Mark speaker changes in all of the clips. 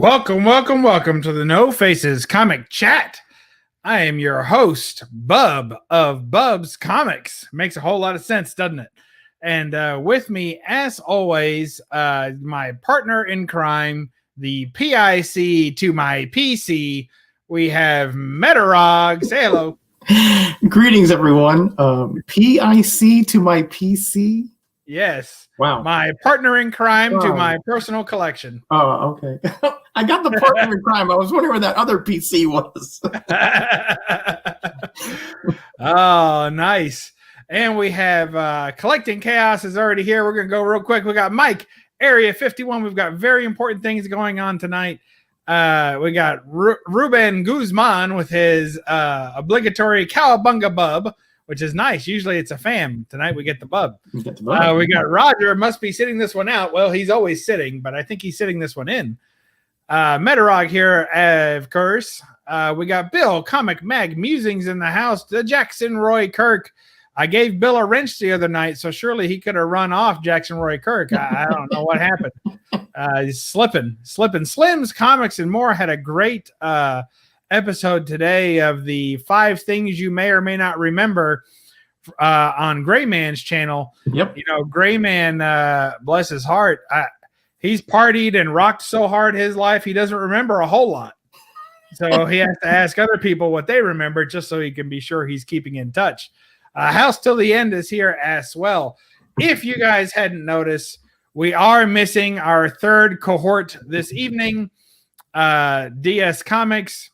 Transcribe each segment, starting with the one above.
Speaker 1: Welcome to the No Faces Comic Chat. I am your host, Bub of BUB'S Comics. Makes a whole lot of sense, doesn't it? And with me, as always, my partner in crime, the PIC to my PC, we have Metarog. Say hello.
Speaker 2: Greetings, everyone. PIC to my PC.
Speaker 1: Yes.
Speaker 2: Wow.
Speaker 1: My partner in crime to my personal collection.
Speaker 2: Oh, okay. I got the partner in crime. I was wondering where that other PC was.
Speaker 1: Oh, nice. And we have Collecting Chaos is already here. We're going to go real quick. We got Mike, Area 51. We've got very important things going on tonight. We got Ruben Guzman with his obligatory Cowabunga Bub, which is nice. Usually it's a fam. Tonight we get the bub. We got Roger, must be sitting this one out. Well, he's always sitting, but I think he's sitting this one in. Metarog here, of course. We got Bill, Comic Mag Musings in the house. The Jackson Roy Kirk. I gave Bill a wrench the other night, so surely he could have run off Jackson Roy Kirk. I don't know what happened. He's slipping. Slim's Comics and More had a great episode today of the 5 things you may or may not remember on Gray Man's channel.
Speaker 2: Yep.
Speaker 1: You know, Gray Man, bless his heart, he's partied and rocked so hard his life he doesn't remember a whole lot. So he has to ask other people what they remember just so he can be sure he's keeping in touch. House Till the End is here as well. If you guys hadn't noticed, we are missing our third cohort this evening. DS Comics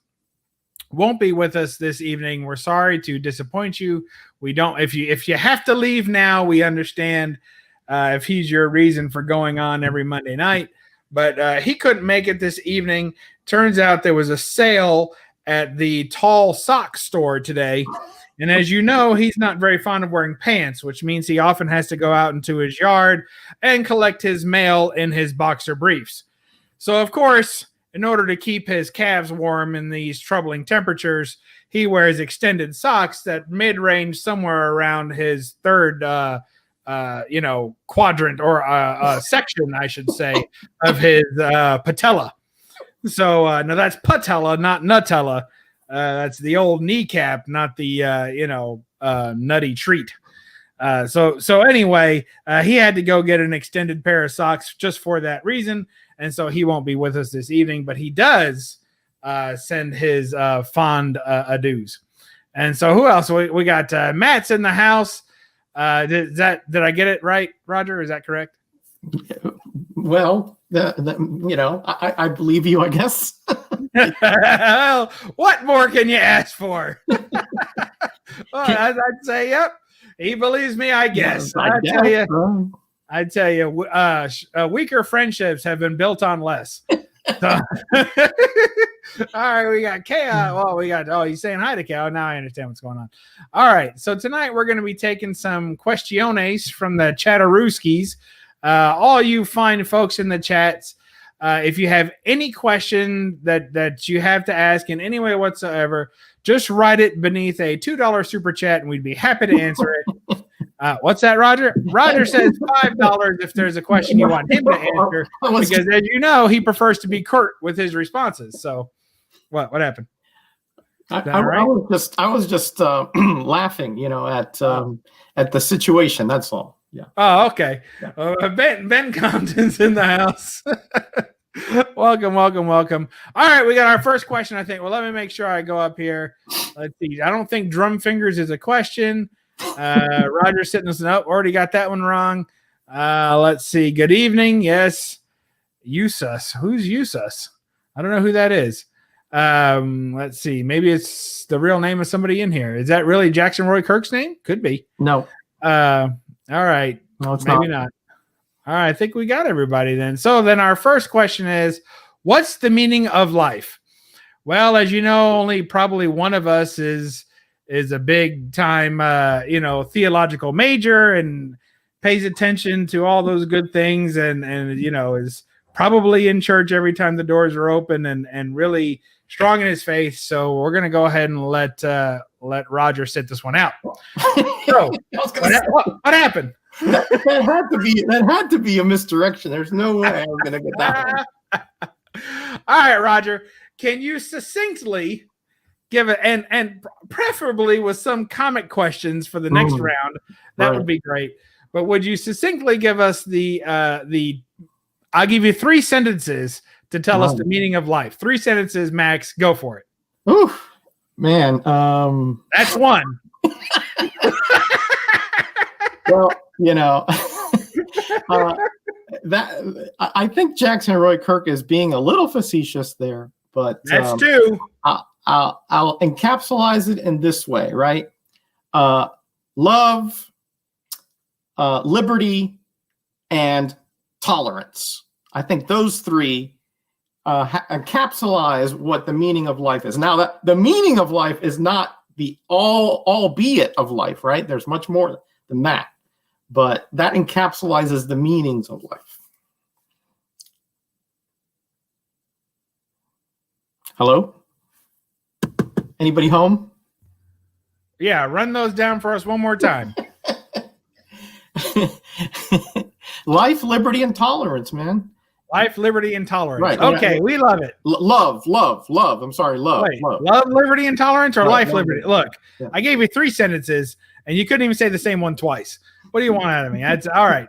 Speaker 1: won't be with us this evening. We're sorry to disappoint you. We don't. If you have to leave now, we understand. If he's your reason for going on every Monday night, but he couldn't make it this evening. Turns out there was a sale at the Tall Sock store today. And as you know, he's not very fond of wearing pants, which means he often has to go out into his yard and collect his mail in his boxer briefs. So, of course, in order to keep his calves warm in these troubling temperatures, he wears extended socks that mid-range somewhere around his third, quadrant or section, I should say, of his patella. So, no, that's patella, not Nutella. That's the old kneecap, not the nutty treat. So anyway, he had to go get an extended pair of socks just for that reason, and so he won't be with us this evening. But he does send his fond adieus. And so who else? We got Matt's in the house. Did I get it right, Roger? Is that correct?
Speaker 2: Well, I believe you, I guess.
Speaker 1: What more can you ask for? I'd say, yep. He believes me, I guess. I'd tell you, weaker friendships have been built on less. So, all right, we got Kale. Well, he's saying hi to Kale. Now I understand what's going on. All right, so tonight we're going to be taking some questiones from the Chatterooskies. All you fine folks in the chats, if you have any question that you have to ask in any way whatsoever, just write it beneath a $2 super chat and we'd be happy to answer it. What's that, Roger? Roger says $5 if there's a question you want him to answer, because as you know, he prefers to be curt with his responses. So what happened?
Speaker 2: I was just laughing, at the situation. That's all. Yeah.
Speaker 1: Oh, okay. Yeah. Ben Compton's in the house. Welcome. All right, we got our first question, I think. Well, let me make sure I go up here. Let's see. I don't think drum fingers is a question. Roger's sitting us up. Already got that one wrong. Let's see. Good evening. Yes. Usus. Who's Usus? I don't know who that is. Let's see. Maybe it's the real name of somebody in here. Is that really Jackson Roy Kirk's name? Could be.
Speaker 2: No.
Speaker 1: All right.
Speaker 2: No, it's
Speaker 1: maybe not. All right. I think we got everybody then. So then our first question is, what's the meaning of life? Well, as you know, only probably one of us is a big time, theological major and pays attention to all those good things and is probably in church every time the doors are open and really strong in his faith. So we're going to go ahead and let Roger sit this one out. So what happened?
Speaker 2: That had to be a misdirection. There's no way I was going to get that one.
Speaker 1: All right, Roger. Can you succinctly give it and preferably with some comic questions for the next round? That would be great. But would you succinctly give us the I'll give you 3 sentences to tell us the meaning of life. 3 sentences, Max. Go for it.
Speaker 2: Ooh, man.
Speaker 1: That's one.
Speaker 2: Well, that I think Jackson Roy Kirk is being a little facetious there, but
Speaker 1: that's 2.
Speaker 2: I'll encapsulate it in this way, right? Love, liberty, and tolerance. I think those 3 encapsulate what the meaning of life is. Now, that the meaning of life is not the albeit of life, right? There's much more than that, but that encapsulates the meanings of life. Hello? Anybody home?
Speaker 1: Yeah, run those down for us one more time.
Speaker 2: Life, liberty, and tolerance, man.
Speaker 1: Life, liberty, and tolerance.
Speaker 2: Right.
Speaker 1: Okay, we love it.
Speaker 2: Love. I'm sorry, love.
Speaker 1: Wait, love, liberty, and tolerance, or life, liberty? Look,
Speaker 2: yeah.
Speaker 1: I gave you 3 sentences, and you couldn't even say the same one twice. What do you want out of me? That's all right.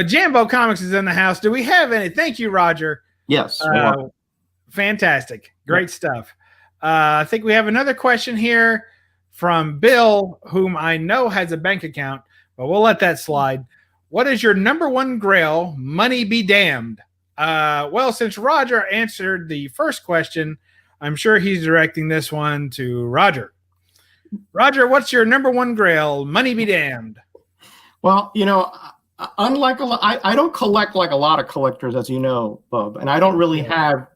Speaker 1: Jambo Comics is in the house. Do we have any? Thank you, Roger.
Speaker 2: Yes.
Speaker 1: Fantastic. Great stuff. I think we have another question here from Bill, whom I know has a bank account, but we'll let that slide. What is your number 1 grail? Money be damned. Well, since Roger answered the first question, I'm sure he's directing this one to Roger. Roger, what's your number 1 grail? Money be damned.
Speaker 2: Well, unlike I don't collect like a lot of collectors, as you know, Bub, and I don't really have,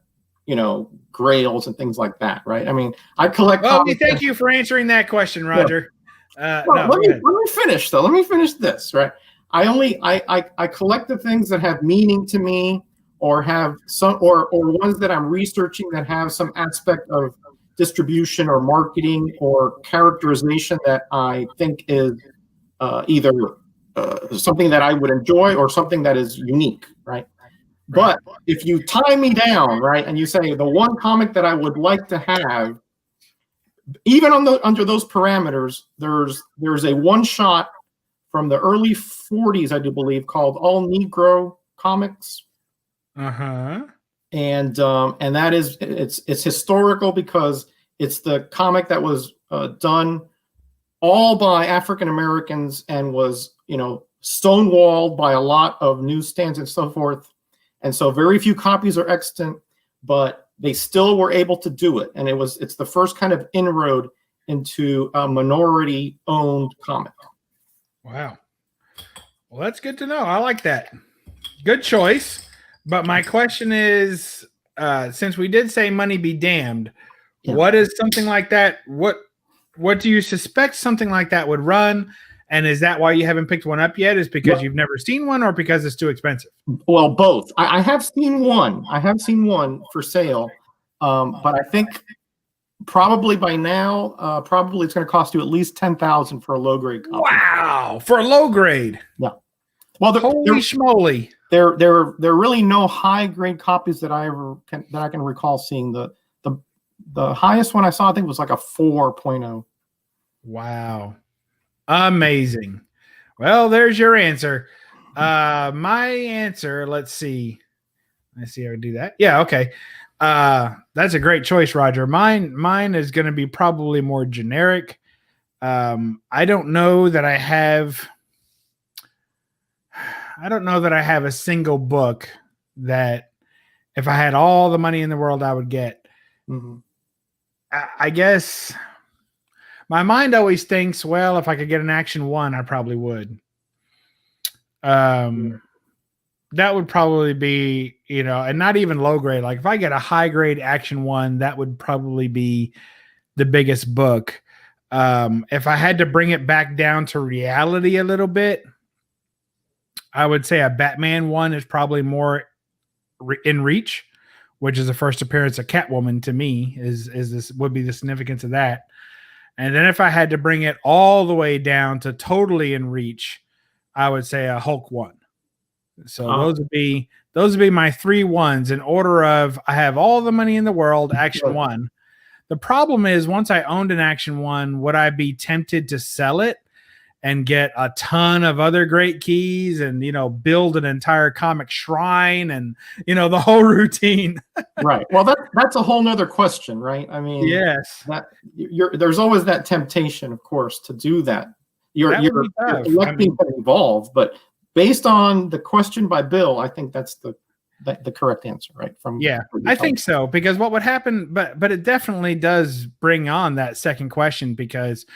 Speaker 2: grails and things like that, right? I mean, I collect.
Speaker 1: Well, thank you for answering that question, Roger.
Speaker 2: Yeah. Let me finish though. Let me finish this, right? I collect the things that have meaning to me, or have some, or ones that I'm researching that have some aspect of distribution or marketing or characterization that I think is either something that I would enjoy or something that is unique, right? But if you tie me down, right, and you say the one comic that I would like to have, even under those parameters, there's a one shot from the early 40s, I do believe, called All Negro Comics.
Speaker 1: Uh-huh.
Speaker 2: And that is it's historical because it's the comic that was done all by African Americans and was stonewalled by a lot of newsstands and so forth. And so very few copies are extant, but they still were able to do it. And it's the first kind of inroad into a minority-owned comic.
Speaker 1: Wow. Well, that's good to know. I like that. Good choice. But my question is, since we did say money be damned, what is something like that? What do you suspect something like that would run? And is that why you haven't picked one up yet? Is because you've never seen one, or because it's too expensive?
Speaker 2: Well, both. I have seen one. I have seen one for sale, but I think probably by now, probably it's going to cost you at least $10,000 for a low grade copy.
Speaker 1: Wow, for a low grade.
Speaker 2: Yeah. Well,
Speaker 1: holy schmoly.
Speaker 2: There are really no high grade copies that I can recall seeing. The highest one I saw, I think, was like a 4.0.
Speaker 1: Wow. Amazing. Well, there's your answer. My answer, let's see. Let's see how I do that. Yeah, okay. That's a great choice, Roger. Mine is going to be probably more generic. I don't know that I have a single book that if I had all the money in the world I would get.
Speaker 2: Mm-hmm.
Speaker 1: I guess my mind always thinks, well, if I could get an Action 1, I probably would. That would probably be, and not even low grade. Like if I get a high grade Action 1, that would probably be the biggest book. If I had to bring it back down to reality a little bit, I would say a Batman 1 is probably more in reach, which is the first appearance of Catwoman to me. Would be the significance of that. And then if I had to bring it all the way down to totally in reach, I would say a Hulk 1. So those would be my 3 ones in order of I have all the money in the world, Action 1. The problem is once I owned an Action 1, would I be tempted to sell it and get a ton of other great keys and, build an entire comic shrine and, the whole routine?
Speaker 2: Right. Well, that's a whole nother question, right? I mean,
Speaker 1: yes,
Speaker 2: there's always that temptation, of course, to do that. You're electing to evolve, but based on the question by Bill, I think that's the correct answer, right?
Speaker 1: I think so, because what would happen, but it definitely does bring on that second question, because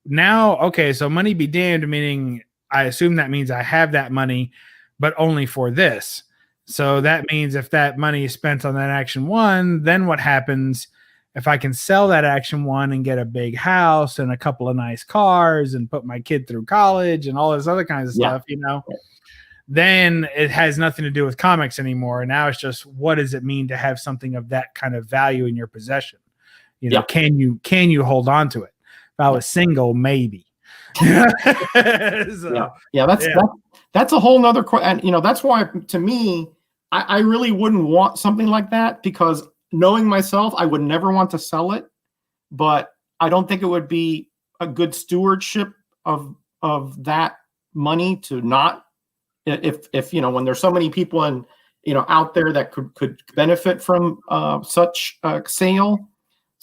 Speaker 1: now, okay, so money be damned, meaning I assume that means I have that money, but only for this. So that means if that money is spent on that Action 1, then what happens if I can sell that Action 1 and get a big house and a couple of nice cars and put my kid through college and all this other kinds of stuff, then it has nothing to do with comics anymore. Now it's just, what does it mean to have something of that kind of value in your possession? Can you hold on to it? If I was single, maybe.
Speaker 2: That's a whole nother question. And that's why, to me, I really wouldn't want something like that, because knowing myself, I would never want to sell it. But I don't think it would be a good stewardship of that money to not, if when there's so many people and out there that could benefit from such a sale.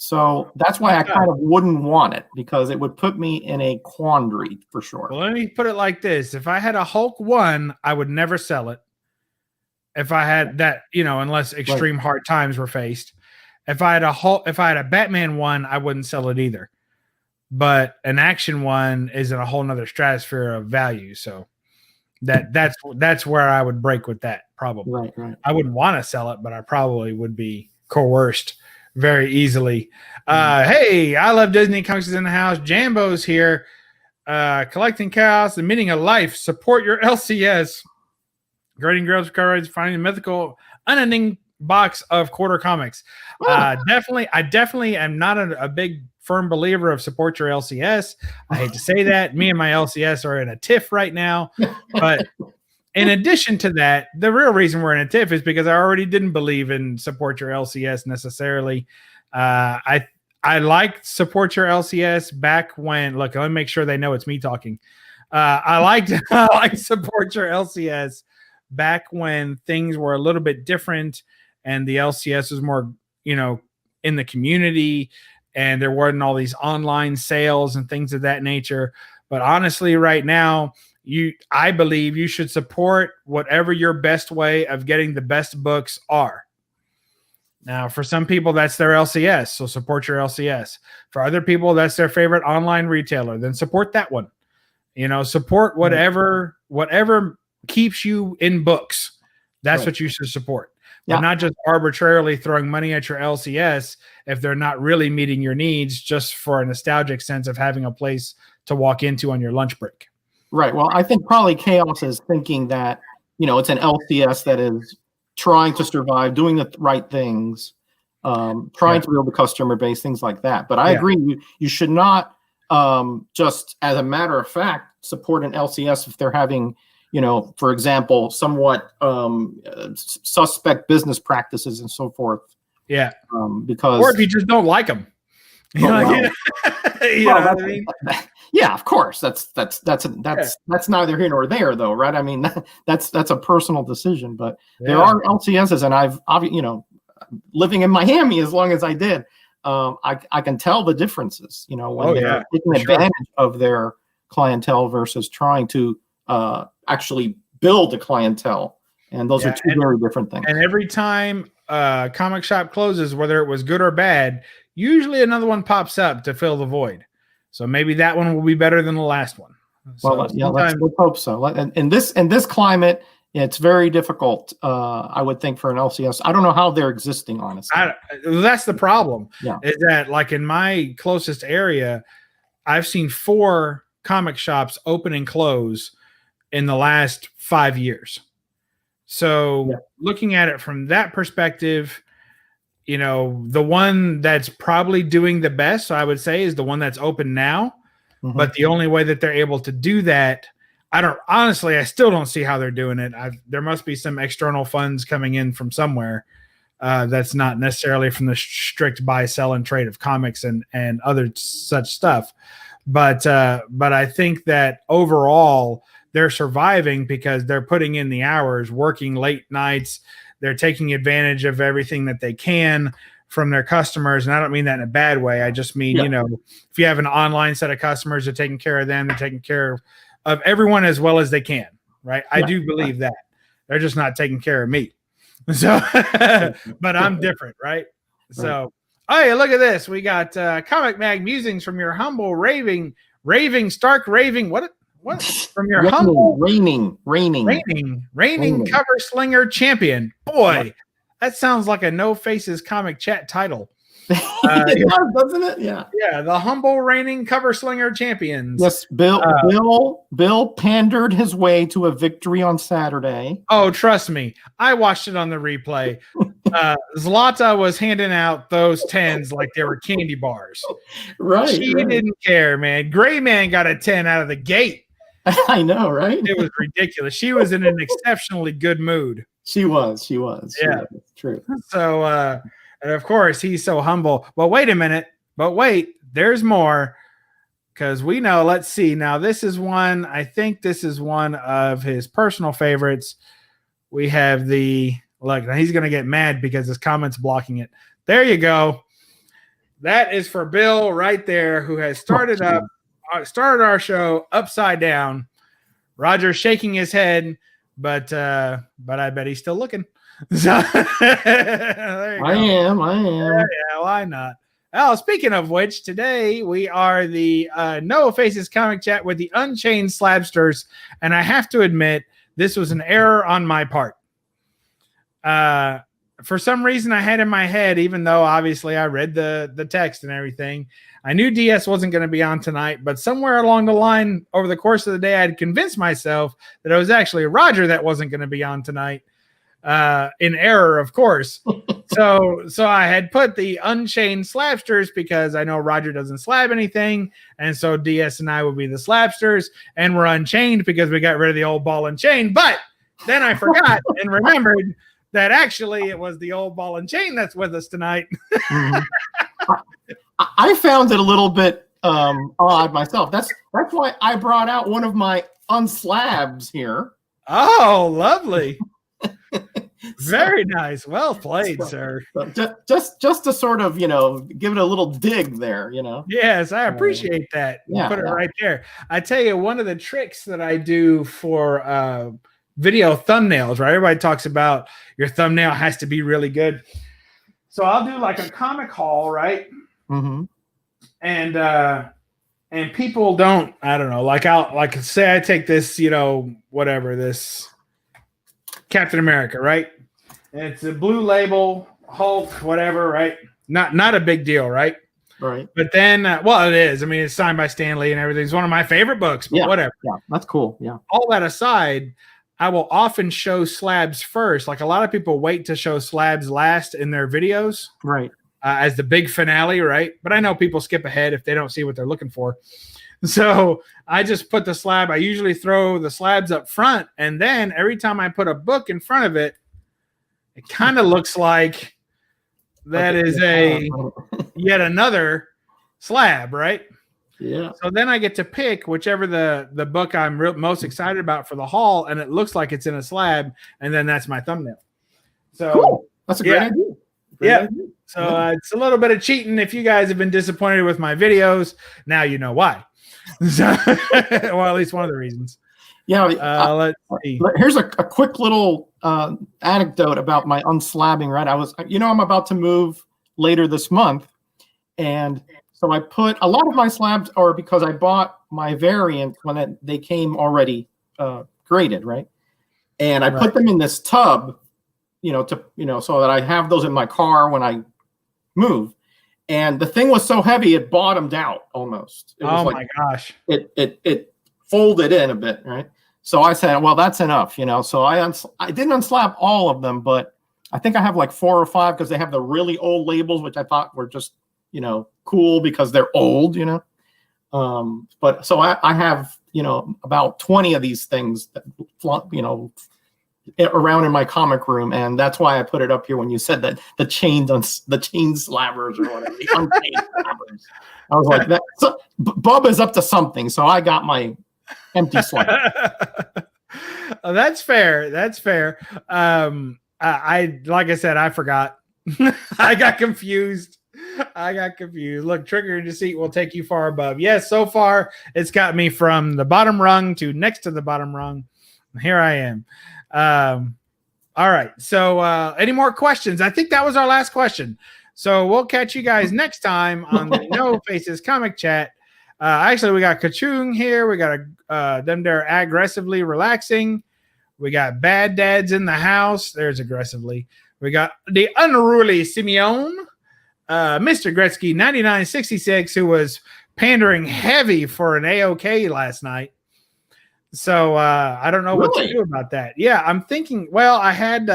Speaker 2: So that's why I kind of wouldn't want it, because it would put me in a quandary for sure.
Speaker 1: Well, let me put it like this. If I had a Hulk 1, I would never sell it. If I had that, unless extreme hard times were faced. If I had a Batman 1, I wouldn't sell it either. But an Action 1 is in a whole nother stratosphere of value. So that's where I would break with that, probably. Right. I wouldn't want to sell it, but I probably would be coerced very easily. Hey, I love Disney. Comics is in the house. Jambo's here. Collecting chaos and meaning of life. Support your LCS. Grading girls cards. Finding a mythical unending box of quarter comics. I definitely am not a big firm believer of support your LCS. I hate to say that. Me and my LCS are in a tiff right now. But in addition to that, the real reason we're in a tiff is because I already didn't believe in support your LCS necessarily. I liked support your LCS back when, look, let me make sure they know it's me talking. I liked support your LCS back when things were a little bit different and the LCS was more, in the community and there weren't all these online sales and things of that nature. But honestly, right now, I believe you should support whatever your best way of getting the best books are. Now, for some people, that's their LCS, so support your LCS. For other people, that's their favorite online retailer, then support that one. Support whatever keeps you in books. That's what you should support. But not just arbitrarily throwing money at your LCS if they're not really meeting your needs, just for a nostalgic sense of having a place to walk into on your lunch break.
Speaker 2: Right. Well, I think probably Chaos is thinking that, it's an LCS that is trying to survive, doing the right things, trying to build a customer base, things like that. But I agree, you should not just, as a matter of fact, support an LCS if they're having, for example, somewhat suspect business practices and so forth. Yeah. Because,
Speaker 1: or if you just don't like them.
Speaker 2: Yeah, of course. That's neither here nor there, though, right? I mean, that's a personal decision. But there are LCSs, and I've living in Miami as long as I did, I can tell the differences. When they're taking advantage of their clientele versus trying to actually build a clientele, and those are two very different things.
Speaker 1: And every time a comic shop closes, whether it was good or bad, usually another one pops up to fill the void. So maybe that one will be better than the last one.
Speaker 2: Let's hope so. In this climate, it's very difficult, I would think, for an LCS. I don't know how they're existing, honestly.
Speaker 1: That's the problem. Is that, like, in my closest area, I've seen 4 comic shops open and close in the last 5 years. So looking at it from that perspective, the one that's probably doing the best, I would say, is the one that's open now. Mm-hmm. But the only way that they're able to do that, I still don't see how they're doing it. There must be some external funds coming in from somewhere. That's not necessarily from the strict buy, sell, and trade of comics and other such stuff. But I think that overall they're surviving because they're putting in the hours, working late nights. They're taking advantage of everything that they can from their customers. And I don't mean that in a bad way. I just mean, if you have an online set of customers, they're taking care of them. They're taking care of everyone as well as they can. Right. I do believe that. They're just not taking care of me. So, but I'm different. Right. So, hey, look at this. We got Comic Mag musings from your humble raving what from your humble
Speaker 2: reigning
Speaker 1: cover slinger champion. Boy, that sounds like a No Faces comic chat title.
Speaker 2: Doesn't it?
Speaker 1: Yeah, the humble reigning cover slinger champions.
Speaker 2: Yes, Bill pandered his way to a victory on Saturday.
Speaker 1: Oh, trust me, I watched it on the replay. Zlata was handing out those 10s like they were candy bars.
Speaker 2: Right.
Speaker 1: She didn't care, man. Gray Man got a 10 out of the gate.
Speaker 2: I know, right?
Speaker 1: It was ridiculous. She was in an exceptionally good mood.
Speaker 2: She was.
Speaker 1: Yeah,
Speaker 2: true.
Speaker 1: So, and of course, he's so humble. But wait a minute. There's more. Because we know, let's see. Now, I think this is one of his personal favorites. We have look, now he's going to get mad because his comment's blocking it. There you go. That is for Bill right there, who has started our show upside down. Roger's shaking his head, but I bet he's still looking. So, there you go.
Speaker 2: I am.
Speaker 1: Yeah, why not? Oh, speaking of which, today we are the No Faces comic chat with the Unchained Slabsters, and I have to admit this was an error on my part. For some reason, I had in my head, even though obviously I read the text and everything, I knew DS wasn't going to be on tonight, but somewhere along the line over the course of the day, I had convinced myself that it was actually Roger that wasn't going to be on tonight. In error, of course. So I had put the Unchained Slabsters because I know Roger doesn't slab anything, and so DS and I would be the Slabsters, and we're unchained because we got rid of the old ball and chain. But then I forgot and remembered that actually it was the old ball and chain that's with us tonight.
Speaker 2: I found it a little bit odd myself. That's why I brought out one of my unslabs here.
Speaker 1: Oh, lovely. Very nice. Well played, sir.
Speaker 2: Just to sort of, give it a little dig there,
Speaker 1: Yes, I appreciate that. Put it right there. I tell you, one of the tricks that I do for video thumbnails, right? Everybody talks about your thumbnail has to be really good. So I'll do like a comic haul, right?
Speaker 2: Mm-hmm.
Speaker 1: And people don't, I don't know, like say I take this, this Captain America, right? And it's a blue label, Hulk, whatever, right? Not a big deal, right?
Speaker 2: Right.
Speaker 1: But then, it is. I mean, it's signed by Stan Lee and everything. It's one of my favorite books, but whatever.
Speaker 2: Yeah, that's cool. Yeah.
Speaker 1: All that aside, I will often show slabs first. Like a lot of people wait to show slabs last in their videos.
Speaker 2: Right.
Speaker 1: As the big finale, right? But I know people skip ahead if they don't see what they're looking for. So I just put the slab. I usually throw the slabs up front, and then every time I put a book in front of it, it kind of looks like that is yet another slab, right?
Speaker 2: Yeah.
Speaker 1: So then I get to pick whichever the book I'm most excited about for the haul, and it looks like it's in a slab, and then that's my thumbnail. So
Speaker 2: cool. That's a great idea.
Speaker 1: Great idea. So it's a little bit of cheating. If you guys have been disappointed with my videos, now you know why. So, well, at least one of the reasons.
Speaker 2: Yeah.
Speaker 1: Let's see.
Speaker 2: Here's a quick little anecdote about my unslabbing. Right, I'm about to move later this month, and so I put a lot of my slabs are because I bought my variant when they came already graded, right, and I put them in this tub, so that I have those in my car when I move. And the thing was so heavy it bottomed out almost. It was
Speaker 1: my gosh!
Speaker 2: It folded in a bit, right? So I said, well, that's enough, So I didn't unslab all of them, but I think I have like 4 or 5 because they have the really old labels, which I thought were just cool because they're old, But so I have, about 20 of these things that, around in my comic room, and that's why I put it up here when you said that the chain slabbers or whatever, the unchained slabbers. I was like, that. So, Bub is up to something, so I got my empty slab.
Speaker 1: Oh, that's fair. That's fair. I like I said, I forgot. I got confused. Look, Trigger and Deceit will take you far above. Yes, so far it's got me from the bottom rung to next to the bottom rung. Here I am. All right. So any more questions? I think that was our last question. So we'll catch you guys next time on the No Faces Comic Chat. Actually, we got Kachung here. We got them there aggressively relaxing. We got Bad Dads in the house. There's aggressively. We got the unruly Simeon, Mr. Gretzky 9966, who was pandering heavy for an AOK last night. So I don't know what to do about that. Yeah, I'm thinking. Well, I had.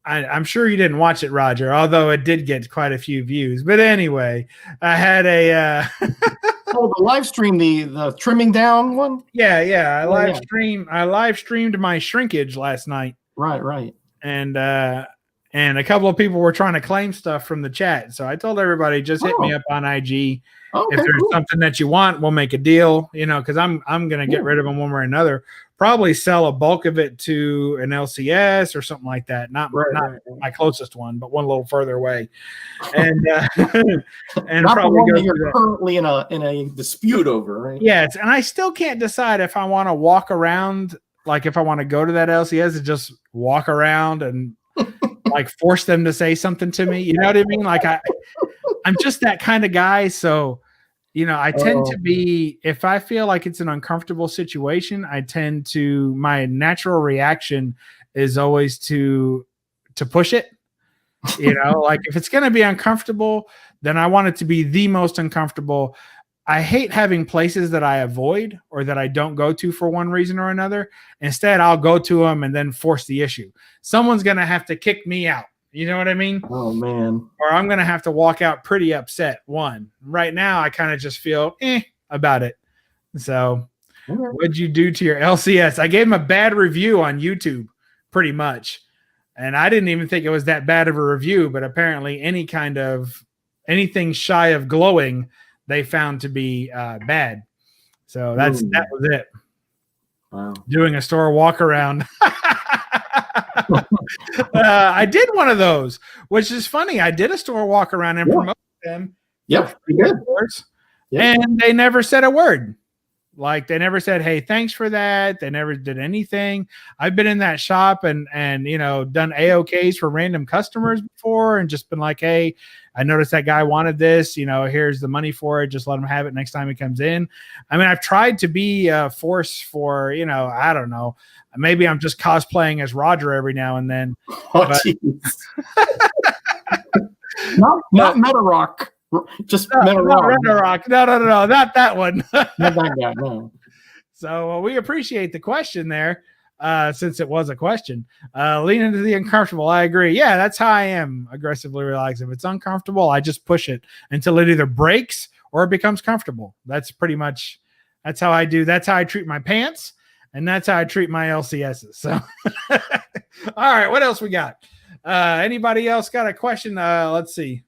Speaker 1: I'm sure you didn't watch it, Roger, although it did get quite a few views. But anyway, I had a
Speaker 2: the live stream, the trimming down one.
Speaker 1: Yeah. I live streamed my shrinkage last night.
Speaker 2: Right.
Speaker 1: And a couple of people were trying to claim stuff from the chat. So I told everybody, just hit me up on IG. If there's something that you want, we'll make a deal, because I'm going to get rid of them one way or another. Probably sell a bulk of it to an LCS or something like that. Not my closest one, but one a little further away. And and
Speaker 2: not
Speaker 1: probably
Speaker 2: the one
Speaker 1: go
Speaker 2: that you're currently in a dispute over, right?
Speaker 1: Yes, and I still can't decide if I want to walk around, like if I want to go to that LCS and just walk around and like force them to say something to me. You know what I mean? Like I'm just that kind of guy. So, I tend to be, if I feel like it's an uncomfortable situation, my natural reaction is always to push it. Like if it's going to be uncomfortable, then I want it to be the most uncomfortable. I hate having places that I avoid or that I don't go to for one reason or another. Instead, I'll go to them and then force the issue. Someone's going to have to kick me out. You know what I mean?
Speaker 2: Oh, man.
Speaker 1: Or I'm going to have to walk out pretty upset. Right now, I kind of just feel about it. So what'd you do to your LCS? I gave him a bad review on YouTube, pretty much. And I didn't even think it was that bad of a review, but apparently anything shy of glowing, they found to be bad. So that was it.
Speaker 2: Wow.
Speaker 1: Doing a store walk around. I did one of those, which is funny. I did a store walk around and promoted them.
Speaker 2: Yep.
Speaker 1: And they never said a word. Like they never said, "Hey, thanks for that." They never did anything. I've been in that shop and done AOKs for random customers before and just been like, "Hey, I noticed that guy wanted this. Here's the money for it. Just let him have it next time he comes in." I mean, I've tried to be a force for, I don't know. Maybe I'm just cosplaying as Roger every now and then.
Speaker 2: Not Metarog. Just
Speaker 1: Metarog. No, not that one.
Speaker 2: Not that guy, no.
Speaker 1: So we appreciate the question there, since it was a question. Lean into the uncomfortable. I agree. Yeah, that's how I am. Aggressively relaxed. If it's uncomfortable, I just push it until it either breaks or it becomes comfortable. That's how I do. That's how I treat my pants, and that's how I treat my LCSs. So, all right, what else we got? Anybody else got a question? Let's see.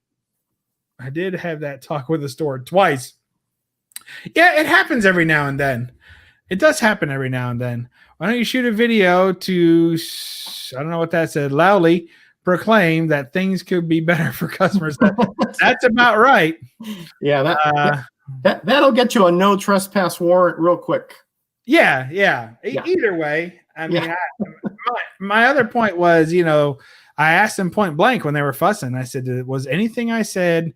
Speaker 1: I did have that talk with the store twice. Yeah, it happens every now and then. It does happen every now and then. Why don't you shoot a video to, I don't know what that said, loudly proclaim that things could be better for customers. That's about right.
Speaker 2: Yeah, that'll get you a no trespass warrant real quick.
Speaker 1: Yeah. Either way, I mean, my other point was, I asked them point blank when they were fussing. I said, was anything I said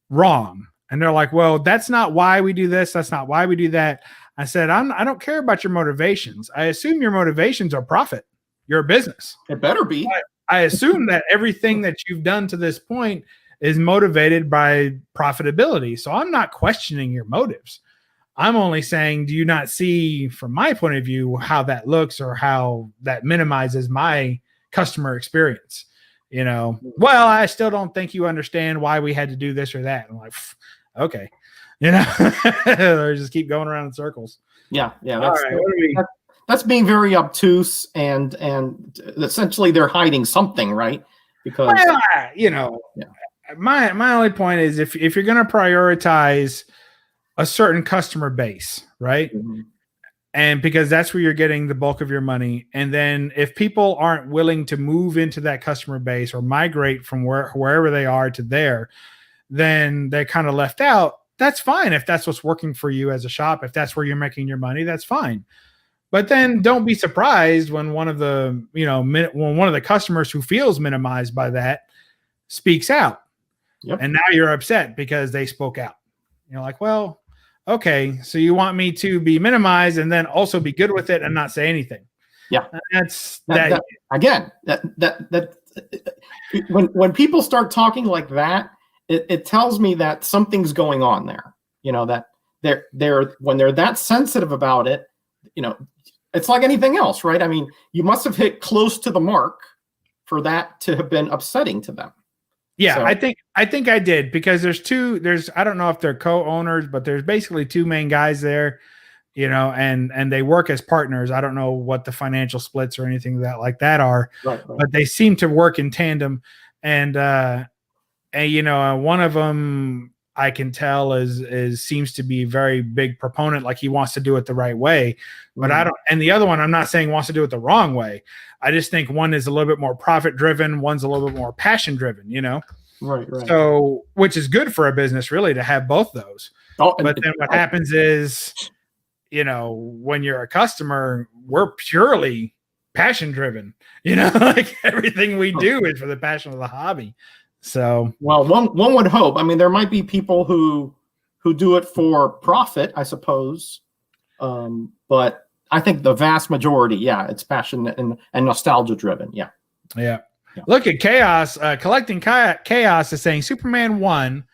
Speaker 1: wrong? And they're like, well, that's not why we do this. That's not why we do that. I said, I don't care about your motivations. I assume your motivations are profit. You're a business.
Speaker 2: It better be.
Speaker 1: I assume that everything that you've done to this point is motivated by profitability. So I'm not questioning your motives. I'm only saying, do you not see from my point of view how that looks or how that minimizes my customer experience? Well, I still don't think you understand why we had to do this or that. I'm like, okay. You know, or just keep going around in circles.
Speaker 2: Yeah.
Speaker 1: That's
Speaker 2: being very obtuse, and essentially they're hiding something, right? Because
Speaker 1: my only point is if you're going to prioritize a certain customer base, right?
Speaker 2: Mm-hmm.
Speaker 1: And because that's where you're getting the bulk of your money. And then if people aren't willing to move into that customer base or migrate from wherever they are to there, then they're kind of left out. That's fine. If that's what's working for you as a shop, if that's where you're making your money, that's fine. But then don't be surprised when one of the, when one of the customers who feels minimized by that speaks out.
Speaker 2: Yep.
Speaker 1: And now you're upset because they spoke out. You're like, well, okay, so you want me to be minimized and then also be good with it and not say anything.
Speaker 2: Yeah.
Speaker 1: That
Speaker 2: again, when people start talking like that, it tells me that something's going on there. That they're when they're that sensitive about it, it's like anything else, right? I mean, you must have hit close to the mark for that to have been upsetting to them.
Speaker 1: Yeah,
Speaker 2: so.
Speaker 1: I think I did, because there's I don't know if they're co-owners, but there's basically two main guys there, and they work as partners. I don't know what the financial splits or anything like that are,
Speaker 2: right.
Speaker 1: But they seem to work in tandem. And one of them I can tell is seems to be a very big proponent, like he wants to do it the right way. But I don't, and the other one, I'm not saying wants to do it the wrong way. I just think one is a little bit more profit driven, one's a little bit more passion driven,
Speaker 2: Right.
Speaker 1: So, which is good for a business, really, to have both those. But then what happens is, when you're a customer, we're purely passion driven. Like everything we do is for the passion of the hobby. So,
Speaker 2: well, one would hope. I mean, there might be people who do it for profit, I suppose, but I think the vast majority, it's passion and nostalgia driven. Yeah.
Speaker 1: Look at Chaos. Collecting Chaos is saying Superman 1,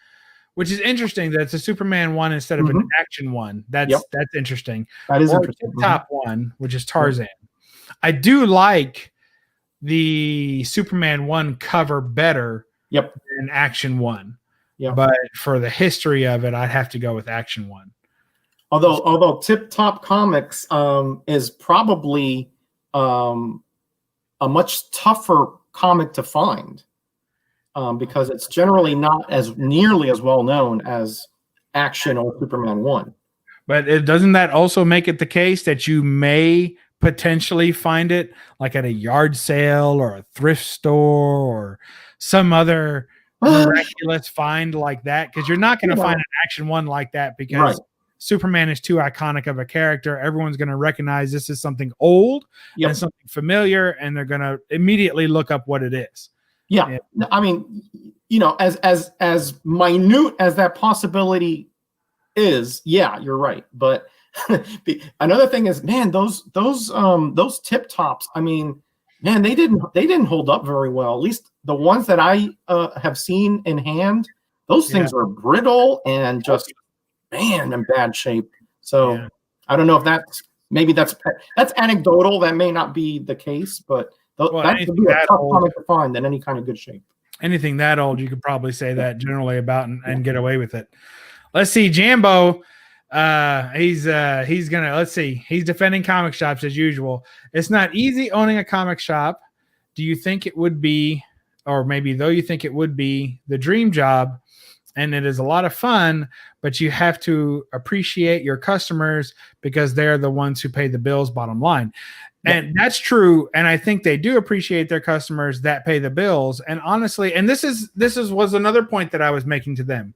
Speaker 1: which is interesting that it's a Superman 1 instead of an Action 1. That's interesting.
Speaker 2: That is interesting.
Speaker 1: Top 1, which is Tarzan. I do like the Superman 1 cover better than Action 1. But for the history of it, I'd have to go with Action 1.
Speaker 2: Although Tip Top Comics is probably a much tougher comic to find, because it's generally not as nearly as well known as Action or Superman 1.
Speaker 1: But doesn't that also make it the case that you may potentially find it like at a yard sale or a thrift store or some other miraculous find like that? Because you're not going to find an Action 1 like that, because Superman is too iconic of a character. Everyone's going to recognize this is something old and something familiar, and they're going to immediately look up what it is.
Speaker 2: Yeah. I mean, as minute as that possibility is, you're right. But another thing is, man, those Tip Tops, I mean, man, they didn't hold up very well. At least the ones that I have seen in hand, those things are brittle and just, man, in bad shape. So I don't know if that's anecdotal. That may not be the case, but that would be a tough comic to find in any kind of good shape.
Speaker 1: Anything that old, you could probably say that generally about and get away with it. Let's see, Jambo. He's defending comic shops as usual. It's not easy owning a comic shop. Do you think it would be, or maybe though you think it would be, the dream job? And it is a lot of fun, but you have to appreciate your customers because they're the ones who pay the bills, bottom line. And that's true. And I think they do appreciate their customers that pay the bills. And honestly, and this was another point that I was making to them.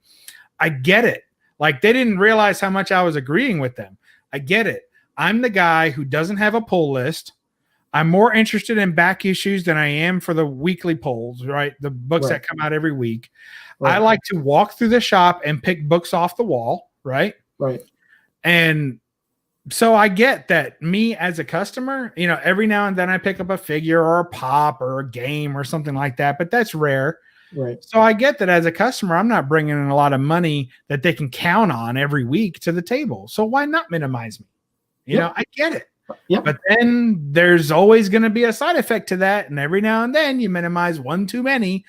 Speaker 1: I get it. Like, they didn't realize how much I was agreeing with them. I get it. I'm the guy who doesn't have a pull list. I'm more interested in back issues than I am for the weekly polls, right? The books that come out every week. Right. I like to walk through the shop and pick books off the wall, right?
Speaker 2: Right.
Speaker 1: And so I get that me as a customer, every now and then I pick up a figure or a pop or a game or something like that, but that's rare.
Speaker 2: Right.
Speaker 1: So I get that as a customer, I'm not bringing in a lot of money that they can count on every week to the table. So why not minimize me? I get it.
Speaker 2: Yep.
Speaker 1: But then there's always going to be a side effect to that. And every now and then you minimize one too many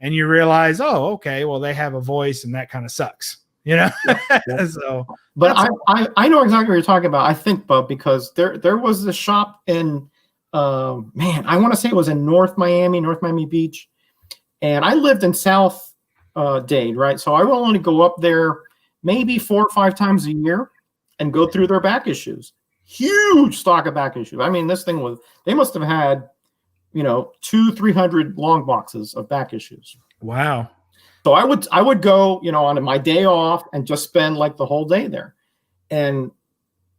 Speaker 1: and you realize, oh, okay, well, they have a voice and that kind of sucks. you know.
Speaker 2: Yeah.
Speaker 1: So,
Speaker 2: but I know exactly what you're talking about. I think, Bub, because there was a shop in man, I want to say it was in North Miami Beach, and I lived in South Dade, right? So I would only go up there maybe 4 or 5 times a year and go through their back issues. Huge stock of back issues. I mean, this thing was, they must have had, 200-300 long boxes of back issues.
Speaker 1: wow.
Speaker 2: So I would go, on my day off and just spend like the whole day there. And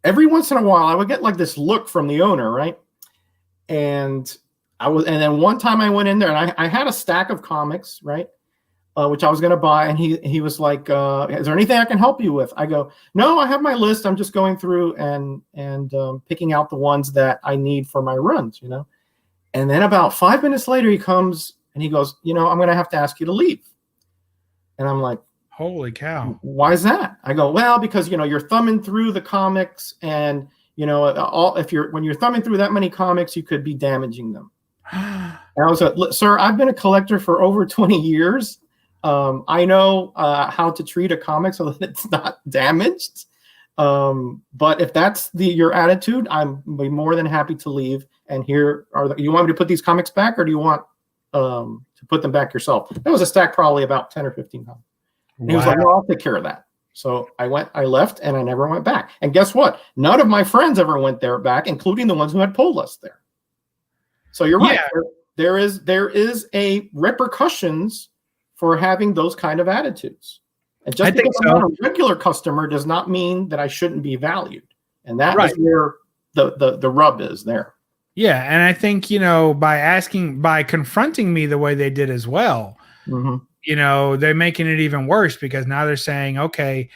Speaker 2: every once in a while I would get like this look from the owner, right? And then one time I went in there and I had a stack of comics, right? Which I was going to buy. And he was like, is there anything I can help you with? I go, no, I have my list. I'm just going through and picking out the ones that I need for my runs, And then about 5 minutes later, he comes and he goes, I'm going to have to ask you to leave. And I'm like,
Speaker 1: holy cow.
Speaker 2: Why is that? I go, well, because, you're thumbing through the comics and, when you're thumbing through that many comics, you could be damaging them. And I was like, sir, I've been a collector for over 20 years. I know how to treat a comic so that it's not damaged. But if that's your attitude, I'm be more than happy to leave. And here you want me to put these comics back, or do you want to put them back yourself? That was a stack, probably about 10 or 15 comics. And he was like, no, I'll take care of that. So I left, and I never went back. And guess what? None of my friends ever went there back, including the ones who had pulled us there. So you're right. There is a repercussions for having those kind of attitudes. And just because I'm not a regular customer does not mean that I shouldn't be valued. And that is where the rub is there.
Speaker 1: Yeah. And I think, by confronting me the way they did as well, they're making it even worse, because now they're saying, okay,